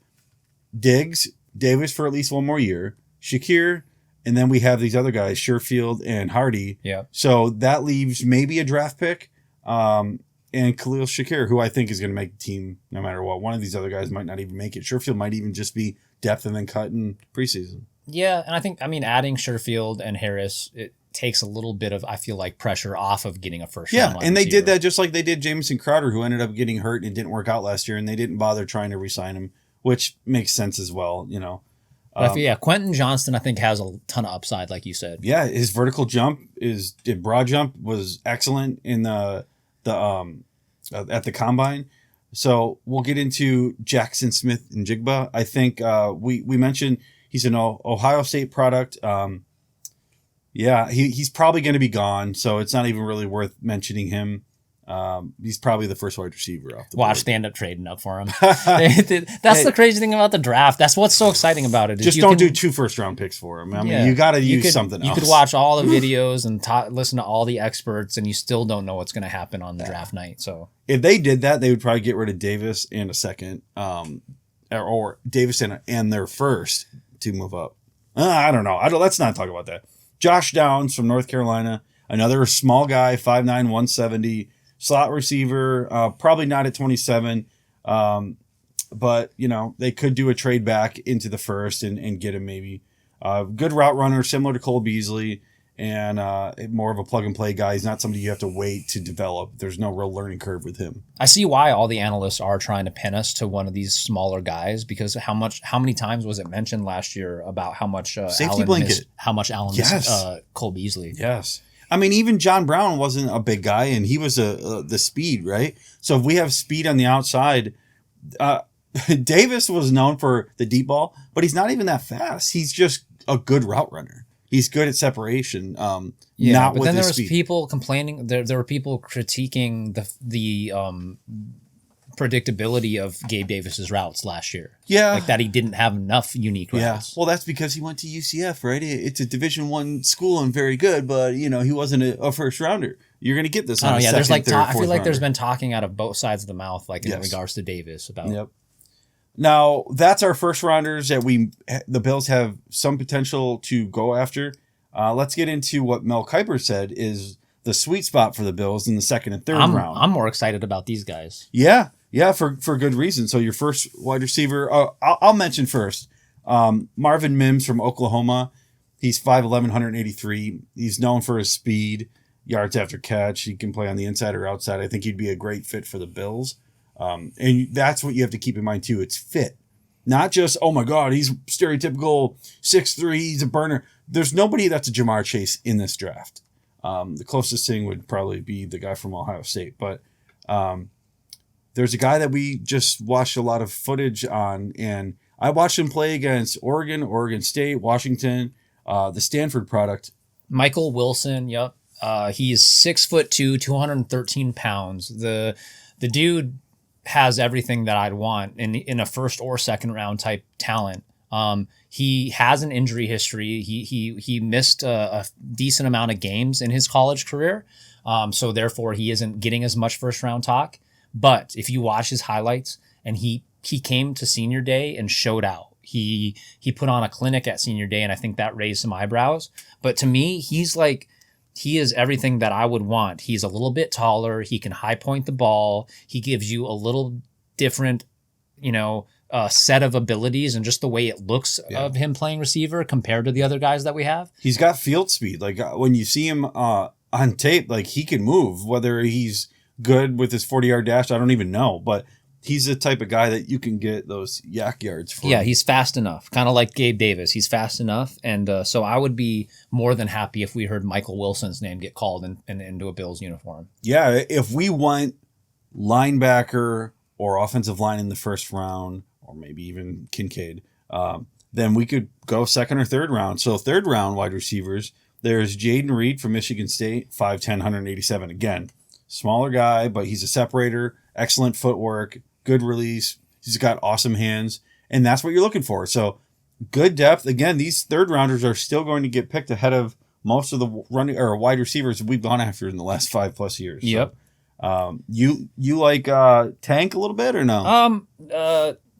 Diggs, Davis for at least one more year, Shakir, and then we have these other guys, Sherfield and Hardy. Yeah. So that leaves maybe a draft pick and Khalil Shakir, who I think is going to make the team no matter what. One of these other guys might not even make it. Sherfield might even just be depth and then cut in preseason. Yeah, and adding Sherfield and Harris, it takes a little bit of, I feel like, pressure off of getting a first round. Yeah, and they did that just like they did Jamison Crowder, who ended up getting hurt and didn't work out last year, and they didn't bother trying to re-sign him, which makes sense as well, you know. Quentin Johnston, I think, has a ton of upside, like you said. Yeah, his vertical jump, broad jump was excellent in the at the combine. So we'll get into Jackson Smith-Njigba. I think we mentioned he's an Ohio State product. He's probably going to be gone, so it's not even really worth mentioning him. He's probably the first wide receiver off the board. They end up trading up for him. That's the crazy thing about the draft. That's what's so exciting about it. Just don't do 2 first-round picks for him. I mean, you got to use something else. You could watch all the videos and listen to all the experts, and you still don't know what's going to happen on the draft night. So if they did that, they would probably get rid of Davis and a second, or Davis and their first to move up. I don't know. Let's not talk about that. Josh Downs from North Carolina, another small guy, 5'9", 170. Slot receiver, probably not at 27, but, you know, they could do a trade back into the first and get him maybe. Good route runner, similar to Cole Beasley, and more of a plug-and-play guy. He's not somebody you have to wait to develop. There's no real learning curve with him. I see why all the analysts are trying to pin us to one of these smaller guys, because how many times was it mentioned last year about how much safety blanket, Allen missed Cole Beasley? Yes. I mean, even John Brown wasn't a big guy, and he was the speed, right? So if we have speed on the outside, Davis was known for the deep ball, but he's not even that fast. He's just a good route runner. He's good at separation. Not but with then there his was speed. people complaining. There were people critiquing the predictability of Gabe Davis's routes last year. Yeah, like that he didn't have enough unique routes. Well, that's because he went to UCF, right? It's a Division I school and very good, but you know he wasn't a first rounder. You're going to get this. On second, there's like third, I feel like rounder. there's been talking out of both sides of the mouth, like in regards to Davis about. Yep. Now that's our first rounders that the Bills have some potential to go after. Let's get into what Mel Kiper said is the sweet spot for the Bills in the second and third round. I'm more excited about these guys. Yeah, for good reason. So your first wide receiver, I'll mention first, Marvin Mims from Oklahoma. He's 5'11", 183. He's known for his speed, yards after catch. He can play on the inside or outside. I think he'd be a great fit for the Bills. And that's what you have to keep in mind too. It's fit, not just, oh my God, he's stereotypical 6'3", he's a burner. There's nobody that's a Jamar Chase in this draft. The closest thing would probably be the guy from Ohio State, but there's a guy that we just watched a lot of footage on, and I watched him play against Oregon, Oregon State, Washington, the Stanford product. Michael Wilson, yep. He's 6'2", 213 pounds. The dude has everything that I'd want in a first or second round type talent. He has an injury history. He missed a decent amount of games in his college career. So therefore he isn't getting as much first round talk. But if you watch his highlights, and he came to senior day and showed out. He put on a clinic at senior day, and I think that raised some eyebrows. But to me, he is everything that I would want. He's a little bit taller. He can high point the ball. He gives you a little different, set of abilities, and just the way it looks of him playing receiver compared to the other guys that we have. He's got field speed. Like when you see him on tape, like he can move. Whether he's good with his 40-yard dash, I don't even know, but he's the type of guy that you can get those yak yards for. Yeah, he's fast enough, kind of like Gabe Davis. He's fast enough, and so I would be more than happy if we heard Michael Wilson's name get called into a Bills uniform. Yeah, if we went linebacker or offensive line in the first round, or maybe even Kincaid, then we could go second or third round. So third round wide receivers, there's Jaden Reed from Michigan State, 5'10", 187. Again, smaller guy, but he's a separator, excellent footwork, good release. He's got awesome hands, and that's what you're looking for. So good depth. Again, these third rounders are still going to get picked ahead of most of the running or wide receivers we've gone after in the last 5+ years. Yep. You like Tank a little bit or no?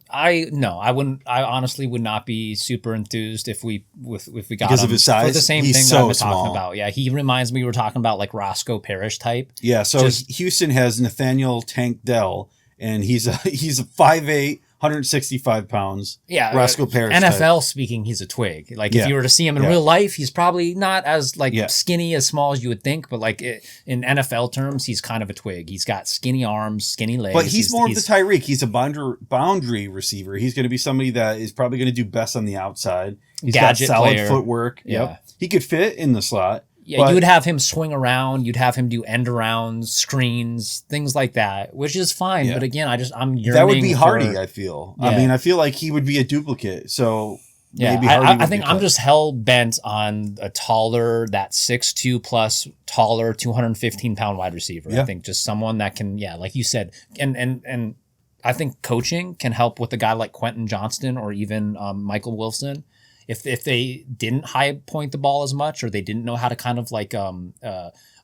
I wouldn't. I honestly would not be super enthused if we got because him of his size. for the same He's thing so that I've been small. talking about. Yeah, he reminds me. We were talking about like Roscoe Parrish type. Yeah. So Houston has Nathaniel Tank Dell, and he's a 5'8", 165 pounds. Yeah, Roscoe Parrish. NFL type. speaking, he's a twig. Like if you were to see him in real life, he's probably not as skinny, as small as you would think. But like in NFL terms, he's kind of a twig. He's got skinny arms, skinny legs. But he's more of the Tyreek. He's a boundary receiver. He's going to be somebody that is probably going to do best on the outside. He's gadget got solid player. Footwork. Yeah. Yep. He could fit in the slot. Yeah, you would have him swing around. You'd have him do end arounds, screens, things like that, which is fine. Yeah. But again, I'm yearning. That would be Hardy, I feel. Yeah. I mean, I feel like he would be a duplicate. So maybe Hardy I think I'm just hell bent on a taller, that 6'2" plus taller, 215-pound wide receiver. Yeah. I think just someone that can, like you said, and I think coaching can help with a guy like Quentin Johnston or even Michael Wilson. If they didn't high point the ball as much, or they didn't know how to kind of like a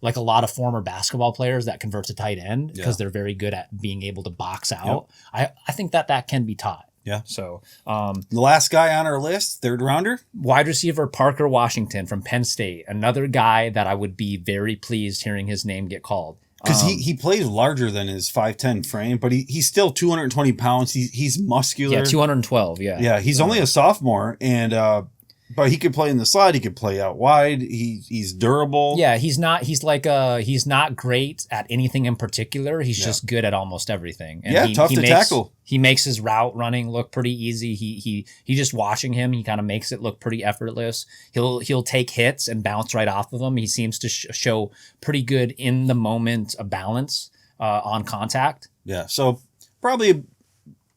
lot of former basketball players that convert to tight end because they're very good at being able to box out. Yep. I think that can be taught. Yeah. So the last guy on our list, third rounder, wide receiver Parker Washington from Penn State, another guy that I would be very pleased hearing his name get called. Because he plays larger than his 5'10" frame, but he's still 220 pounds. He's muscular. Yeah, 212, yeah. Yeah, he's only a sophomore, and but he could play in the slot. He could play out wide. He's durable. Yeah, he's not great at anything in particular. He's just good at almost everything. And tough to tackle. He makes his route running look pretty easy. He just watching him, he kind of makes it look pretty effortless. He'll take hits and bounce right off of them. He seems to show pretty good in the moment of balance on contact. Yeah, so probably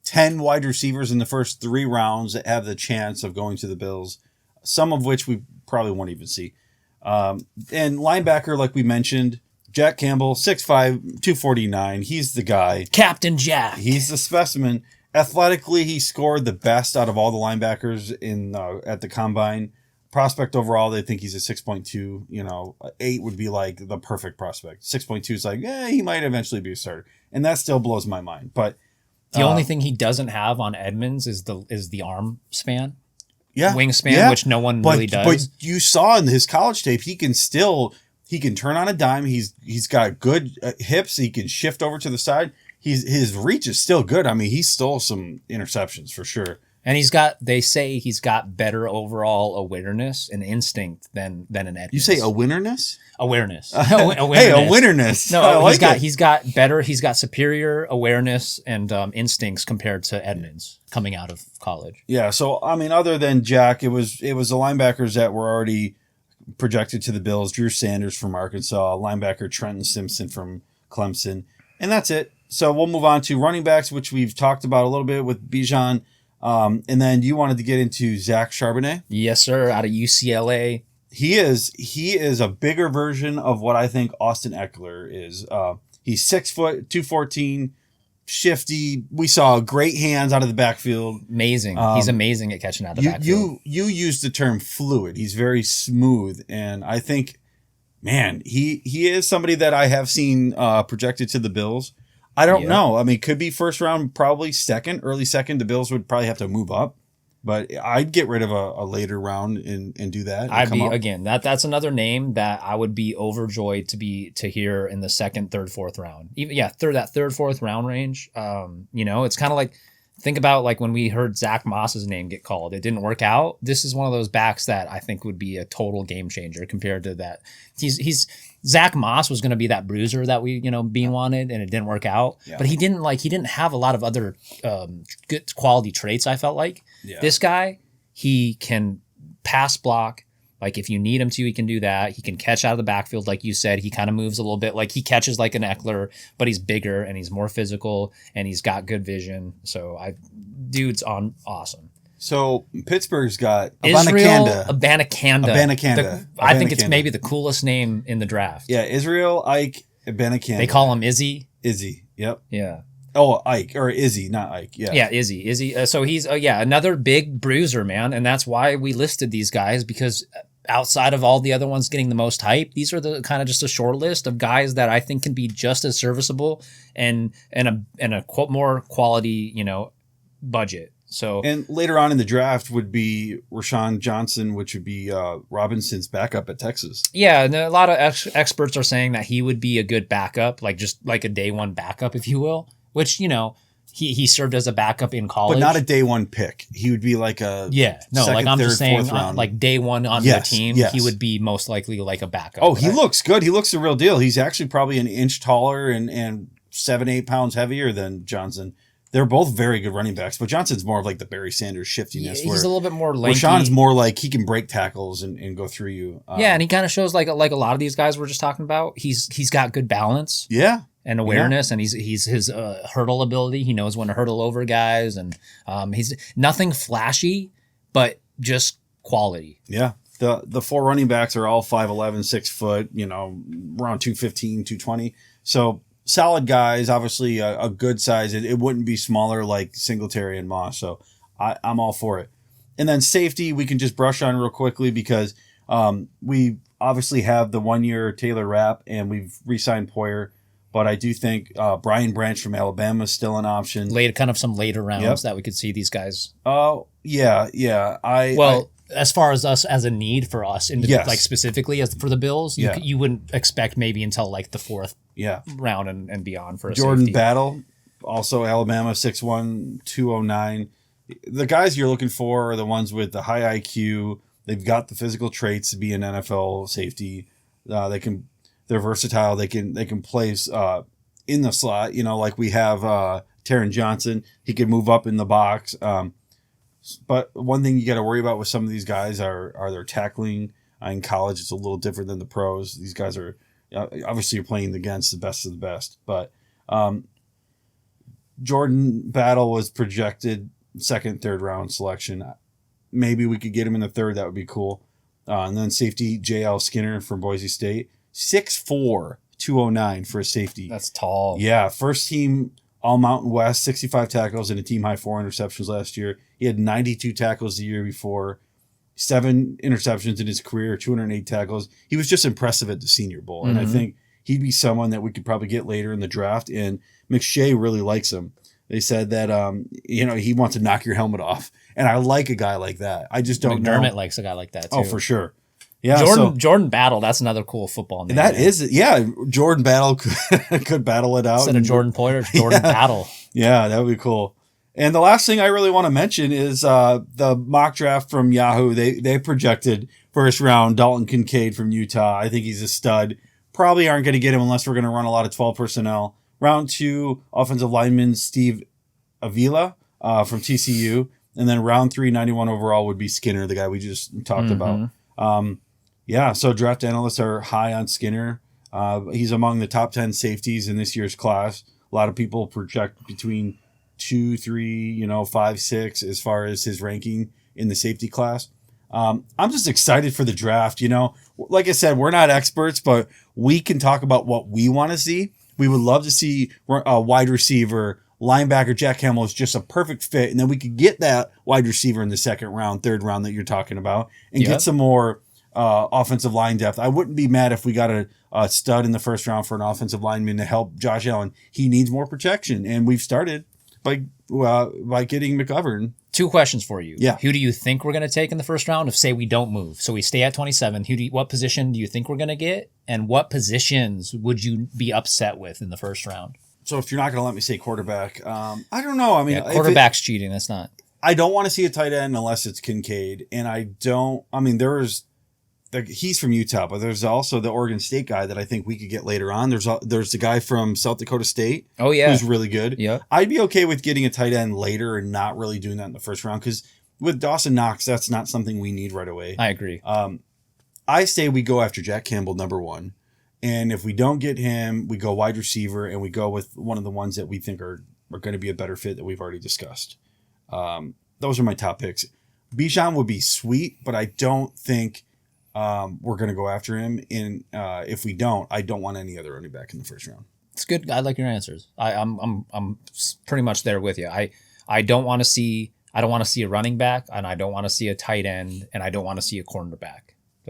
10 wide receivers in the first 3 rounds that have the chance of going to the Bills. Some of which we probably won't even see. And linebacker, like we mentioned, Jack Campbell, 6'5", 249. He's the guy. Captain Jack. He's the specimen. Athletically, he scored the best out of all the linebackers at the combine. Prospect overall, they think he's a 6.2. 8 would be like the perfect prospect. 6.2 is like, he might eventually be a starter. And that still blows my mind. But the only thing he doesn't have on Edmonds is the arm span. Yeah, wingspan, which no one really does. But you saw in his college tape, he can turn on a dime. He's got good hips. He can shift over to the side. His reach is still good. I mean, he stole some interceptions for sure. And they say he's got better overall awareness and instinct than an Edmonds. You say awareness? Awareness. Hey, awareness. No, he's got superior awareness and instincts compared to Edmonds coming out of college. Yeah. So I mean, other than Jack, it was the linebackers that were already projected to the Bills. Drew Sanders from Arkansas, linebacker Trenton Simpson from Clemson, and that's it. So we'll move on to running backs, which we've talked about a little bit with Bijan. And then you wanted to get into Zach Charbonnet. Yes, sir. Out of UCLA. He is a bigger version of what I think Austin Eckler is. He's 6 foot, 214, shifty. We saw great hands out of the backfield. Amazing. He's amazing at catching out of the backfield. You used the term fluid. He's very smooth. And I think, man, he is somebody that I have seen projected to the Bills. I don't know. I mean, could be first round, probably early second. The Bills would probably have to move up, but I'd get rid of a later round and do that. Again, that's another name that I would be overjoyed to hear in the second, third, fourth round. That third, fourth round range. It's kind of like, think about like when we heard Zach Moss's name get called. It didn't work out. This is one of those backs that I think would be a total game changer compared to that. Zach Moss was going to be that bruiser that we, Bean wanted, and it didn't work out. Yeah. But he didn't have a lot of other good quality traits, I felt like. Yeah. This guy, he can pass block. Like if you need him to, he can do that. He can catch out of the backfield, like you said. He kind of moves a little bit. Like he catches like an Eckler, but he's bigger and he's more physical and he's got good vision. So dude's awesome. So Pittsburgh's got Abanikanda. I think it's maybe the coolest name in the draft. Yeah, Israel Ike Abanikanda. They call him Izzy. Izzy, yep. Yeah. Oh, Ike, or Izzy, not Ike. Yeah. Yeah, Izzy. So he's another big bruiser, man, and that's why we listed these guys, because outside of all the other ones getting the most hype, these are the kind of just a short list of guys that I think can be just as serviceable and a more quality, budget. So And later on in the draft would be Rashawn Johnson, which would be Robinson's backup at Texas. yeah, and a lot of experts are saying that he would be a good backup, like just like a day one backup, if you will, which, he served as a backup in college. But not a day one pick. He would be like a second, I'm third, just saying, fourth round. like day one on the team, he would be most likely like a backup. Oh, he looks good. He looks the real deal. He's actually probably an inch taller and 7-8 pounds heavier than Johnson. They're both very good running backs, but Johnson's more of like the Barry Sanders shiftiness. He's a little bit more lanky. Rashawn's more like he can break tackles and go through you. And he kind of shows like a lot of these guys we're just talking about. He's got good balance. Yeah. And awareness, and he's his hurdle ability. He knows when to hurdle over guys, and he's nothing flashy, but just quality. Yeah, the 4 running backs are all 5'11", 6 foot, around 215, 220. So solid guys, obviously a good size. It wouldn't be smaller like Singletary and Moss. So I'm all for it. And then safety, we can just brush on real quickly because we obviously have the 1-year Taylor Rapp, and we've re-signed Poyer. But I do think Brian Branch from Alabama is still an option. Some later rounds that we could see these guys. Oh, yeah. As far as us as a need for us, like specifically as for the Bills, you wouldn't expect maybe until like the 4th round and beyond for a Jordan safety. Battle, also Alabama, 6'1", 209. The guys you're looking for are the ones with the high IQ. They've got the physical traits to be an NFL safety. They're versatile. They can play in the slot. Like we have Taron Johnson. He can move up in the box. But one thing you got to worry about with some of these guys are their tackling. In college, it's a little different than the pros. These guys are obviously you're playing against the best of the best. But Jordan Battle was projected 2nd, 3rd round selection. Maybe we could get him in the 3rd. That would be cool. And then safety J.L. Skinner from Boise State. 6'4", 209 for a safety. That's tall. Yeah, first team All Mountain West, 65 tackles and a team high 4 interceptions last year. He had 92 tackles the year before, 7 interceptions in his career, 208 tackles. He was just impressive at the Senior Bowl, and I think he'd be someone that we could probably get later in the draft. And McShay really likes him. They said that he wants to knock your helmet off, and I like a guy like that. I just don't know. McDermott likes a guy like that too. Oh, for sure. Yeah, Jordan Battle, that's another cool football name. That is, yeah. Jordan Battle could battle it out. Instead of Jordan Poyer, it's Jordan Battle. Yeah, that would be cool. And the last thing I really want to mention is the mock draft from Yahoo. They projected 1st round Dalton Kincaid from Utah. I think he's a stud. Probably aren't going to get him unless we're going to run a lot of 12 personnel. Round 2, offensive lineman Steve Avila from TCU. And then round 3, 91 overall would be Skinner, the guy we just talked about. So draft analysts are high on Skinner. He's among the top 10 safeties in this year's class. A lot of people project between 2, 3, 5, 6 as far as his ranking in the safety class. I'm just excited for the draft. Like I said, we're not experts, but we can talk about what we want to see. We would love to see a wide receiver, linebacker. Jack Hamill is just a perfect fit. And then we could get that wide receiver in the 2nd round, 3rd round that you're talking about and get some more offensive line depth. I wouldn't be mad if we got a stud in the 1st round for an offensive lineman to help Josh Allen. He needs more protection, and we've started by getting McGovern. 2 questions for you. Yeah. Who do you think we're going to take in the 1st round if, say, we don't move? So we stay at 27. What position do you think we're going to get? And what positions would you be upset with in the 1st round? So if you're not going to let me say quarterback, I don't know. I mean, quarterback's cheating. That's not. I don't want to see a tight end unless it's Kincaid. And he's from Utah, but there's also the Oregon State guy that I think we could get later on. There's the guy from South Dakota State. Oh, yeah. Who's really good. Yeah. I'd be okay with getting a tight end later and not really doing that in the 1st round because with Dawson Knox, that's not something we need right away. I agree. I say we go after Jack Campbell, number 1. And if we don't get him, we go wide receiver and we go with one of the ones that we think are going to be a better fit that we've already discussed. Those are my top picks. Bijan would be sweet, but I don't think we're going to go after him. And if we don't, I don't want any other running back in the 1st round. It's good. I like your answers. I'm pretty much there with you. I don't want to see a running back, and I don't want to see a tight end, and I don't want to see a cornerback.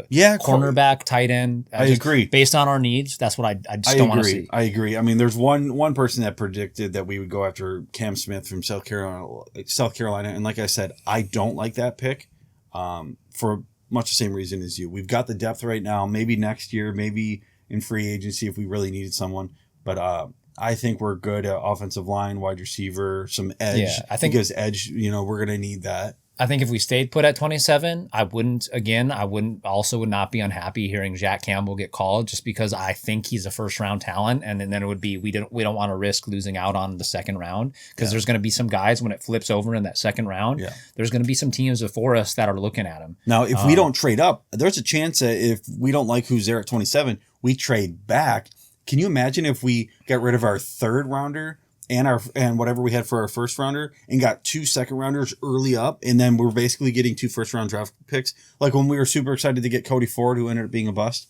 Yeah, cornerback, tight end. I agree. Based on our needs, that's what I just don't want to see. I agree. I mean, there's one person that predicted that we would go after Cam Smith from South Carolina, and like I said, I don't like that pick for much the same reason as you. We've got the depth right now. Maybe next year, maybe in free agency if we really needed someone, but I think we're good at offensive line, wide receiver, some edge. Yeah, I think because edge, we're going to need that. I think if we stayed put at 27, I would not be unhappy hearing Jack Campbell get called, just because I think he's a first round talent. And then it would be, we don't want to risk losing out on the second round, because there's going to be some guys when it flips over in that second round. Yeah. There's going to be some teams before us that are looking at him. Now, if we don't trade up, there's a chance that if we don't like who's there at 27, we trade back. Can you imagine if we got rid of our third rounder and whatever we had for our first rounder and got 2 second rounders early up, and then we're basically getting 2 first round draft picks, like when we were super excited to get Cody Ford, who ended up being a bust?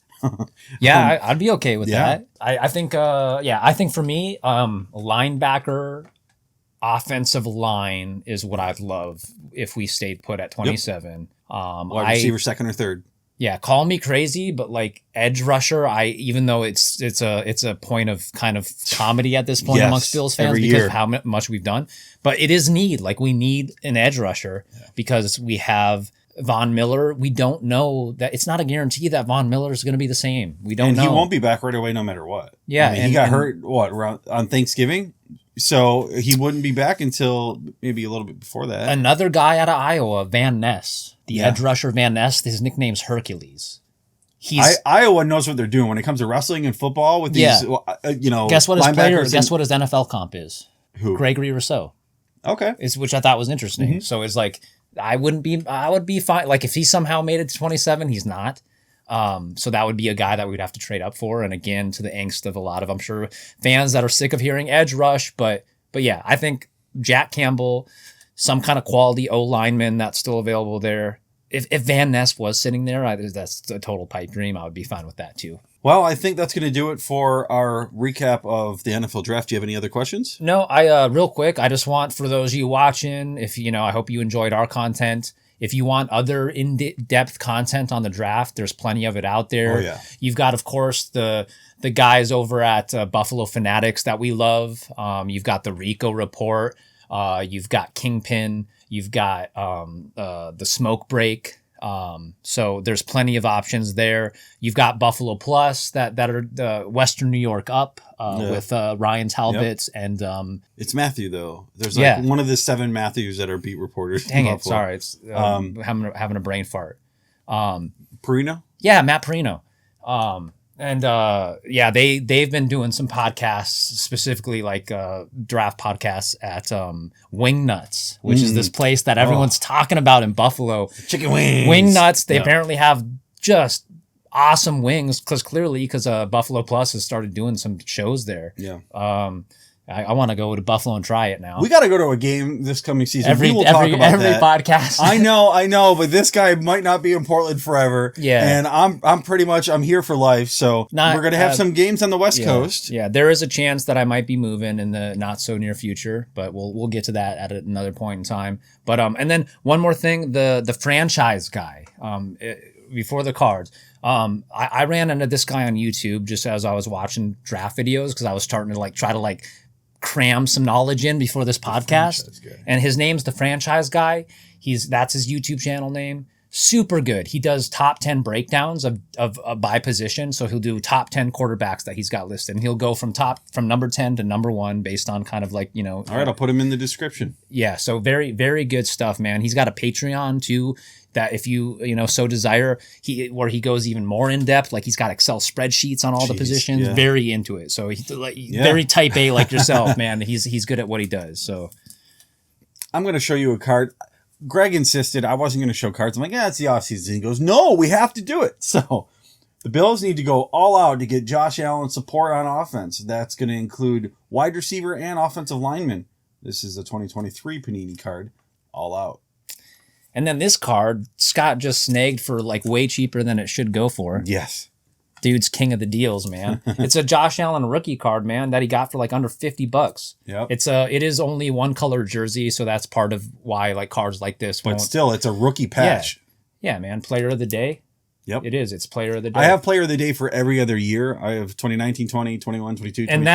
Yeah, I'd be okay with that. I think for me, linebacker, offensive line is what I'd love if we stayed put at 27. Wide receiver, second or third. Yeah, call me crazy, but like edge rusher, even though it's a point of kind of comedy at this point amongst Bills fans because of how much we've done, but it is need. Like, we need an edge rusher because we have Von Miller. We don't know that it's not a guarantee that Von Miller is going to be the same. We don't know. He won't be back right away no matter what. Yeah. He got hurt, around on Thanksgiving? So he wouldn't be back until maybe a little bit before that. Another guy out of Iowa, Van Ness, the edge rusher Van Ness. His nickname's Hercules. Iowa knows what they're doing when it comes to wrestling and football. With these, Guess what Guess what his NFL comp is? Who? Gregory Rousseau. Okay. Which I thought was interesting. Mm-hmm. So it's like I would be fine. Like, if he somehow made it to 27, he's not. So that would be a guy that we'd have to trade up for. And again, to the angst of a lot of, I'm sure, fans that are sick of hearing edge rush. But yeah, I think Jack Campbell, some kind of quality O lineman that's still available there. If Van Ness was sitting there, that's a total pipe dream. I would be fine with that too. Well, I think that's going to do it for our recap of the NFL draft. Do you have any other questions? No, I real quick, I just want, for those of you watching, I hope you enjoyed our content. If you want other in-depth content on the draft, there's plenty of it out there. Oh, yeah. You've got, of course, the guys over at Buffalo Fanatics that we love. You've got the Rico Report. You've got Kingpin. You've got the Smoke Break. So there's plenty of options there. You've got Buffalo Plus that are Western New York Up with Ryan Talbot and it's Matthew though. There's one of the 7 Matthews that are beat reporters. Dang it! Sorry, it's having a brain fart. Perino? Yeah, Matt Perino. They've been doing some podcasts, specifically like draft podcasts at Wing Nuts, which is this place that everyone's talking about in Buffalo. Chicken wings. Wing Nuts. They apparently have just awesome wings because Buffalo Plus has started doing some shows there. Yeah. I want to go to Buffalo and try it now. We got to go to a game this coming season. Every podcast. I know, but this guy might not be in Portland forever. Yeah. And I'm here for life. So we're going to have some games on the West Coast. Yeah. There is a chance that I might be moving in the not so near future, but we'll get to that at another point in time. But, and then one more thing, the franchise guy, before the cards. I ran into this guy on YouTube just as I was watching draft videos, because I was starting to try to cram some knowledge in before this podcast. And his name's the Franchise Guy. That's his YouTube channel name. Super good. He does top 10 breakdowns of by position. So he'll do top 10 quarterbacks that he's got listed, and he'll go from number 10 to number 1 based on kind of All right, I'll put him in the description. Yeah. So very, very good stuff, man. He's got a Patreon too, that if you so desire, where he goes even more in depth. Like, he's got Excel spreadsheets on all the positions. Very into it. So he's very type A like yourself, man. He's good at what he does. So I'm going to show you a card. Greg insisted I wasn't going to show cards. I'm like, it's the offseason. He goes, no, we have to do it. So the Bills need to go all out to get Josh Allen support on offense. That's going to include wide receiver and offensive lineman. This is a 2023 Panini card, all out. And then this card, Scott just snagged for way cheaper than it should go for. Yes. Dude's king of the deals, man. It's a Josh Allen rookie card, man, that he got for under $50. Yep. It is only one color jersey, so that's part of why cards like this. But still, it's a rookie patch. Yeah, man. Player of the day. Yep. It is. It's player of the day. I have player of the day for every other year. I have 2019, 20, 21, 22, 23. And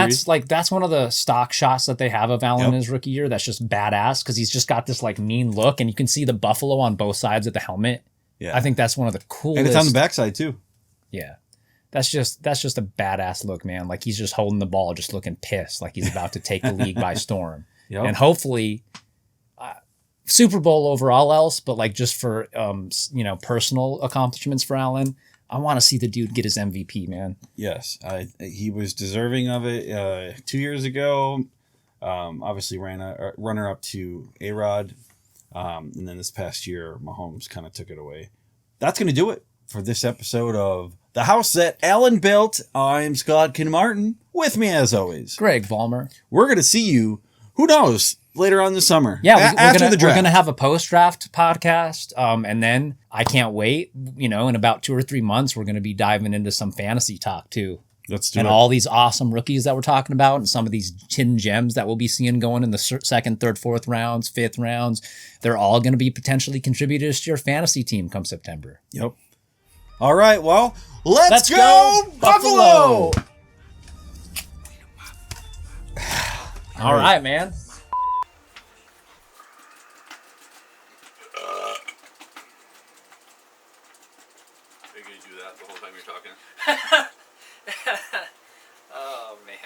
that's one of the stock shots that they have of Allen in his rookie year. That's just badass because he's just got this like mean look, and you can see the buffalo on both sides of the helmet. Yeah. I think that's one of the coolest. And it's on the backside too. Yeah. That's just a badass look, man. Like he's just holding the ball, just looking pissed, like he's about to take the league by storm. Yep. And hopefully Super Bowl over all else, but like just for personal accomplishments for Allen, I want to see the dude get his MVP, man. Yes, he was deserving of it 2 years ago. Obviously ran a runner up to A-Rod, and then this past year Mahomes kind of took it away. That's going to do it for this episode of The House That Allen Built. I'm Scott Kinmartin. With me as always, Greg Vollmer. We're going to see you, who knows, later on this summer. Yeah, after the draft. We're going to have a post-draft podcast, and then I can't wait. In about 2 or 3 months, we're going to be diving into some fantasy talk too. Let's do it. And all these awesome rookies that we're talking about, and some of these hidden gems that we'll be seeing going in the second, third, fourth rounds, fifth rounds. They're all going to be potentially contributors to your fantasy team come September. Yep. All right, well, let's go Buffalo! All right, man. Are you going to do that the whole time you're talking? Oh, man.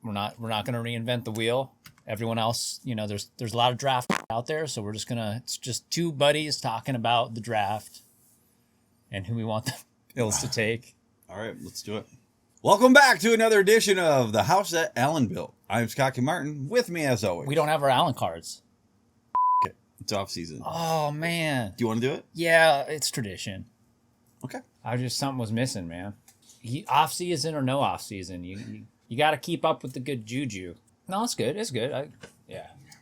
We're not going to reinvent the wheel. Everyone else, there's a lot of draft out there, so it's just two buddies talking about the draft and who we want the Bills to take. All right, let's do it. Welcome back to another edition of The House That Allen Built. I'm Scott Kinmartin. With me as always. We don't have our Allen cards. It's off season. Oh, man. Do you want to do it? Yeah, it's tradition. Okay. Something was missing, man. Off season or no off season, you got to keep up with the good juju. No, it's good. It's good.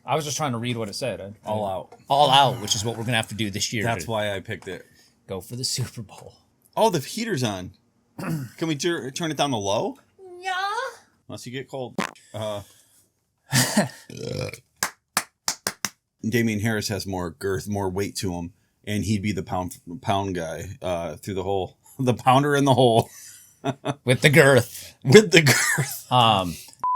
I was just trying to read what it said. All out. All out, which is what we're gonna have to do this year. That's why I picked it. Go for the Super Bowl. Oh, the heater's on. Can we turn it down to low? Yeah. Unless you get cold. Damian Harris has more girth, more weight to him, and he'd be the pound guy through the hole. The pounder in the hole. With the girth. With the girth.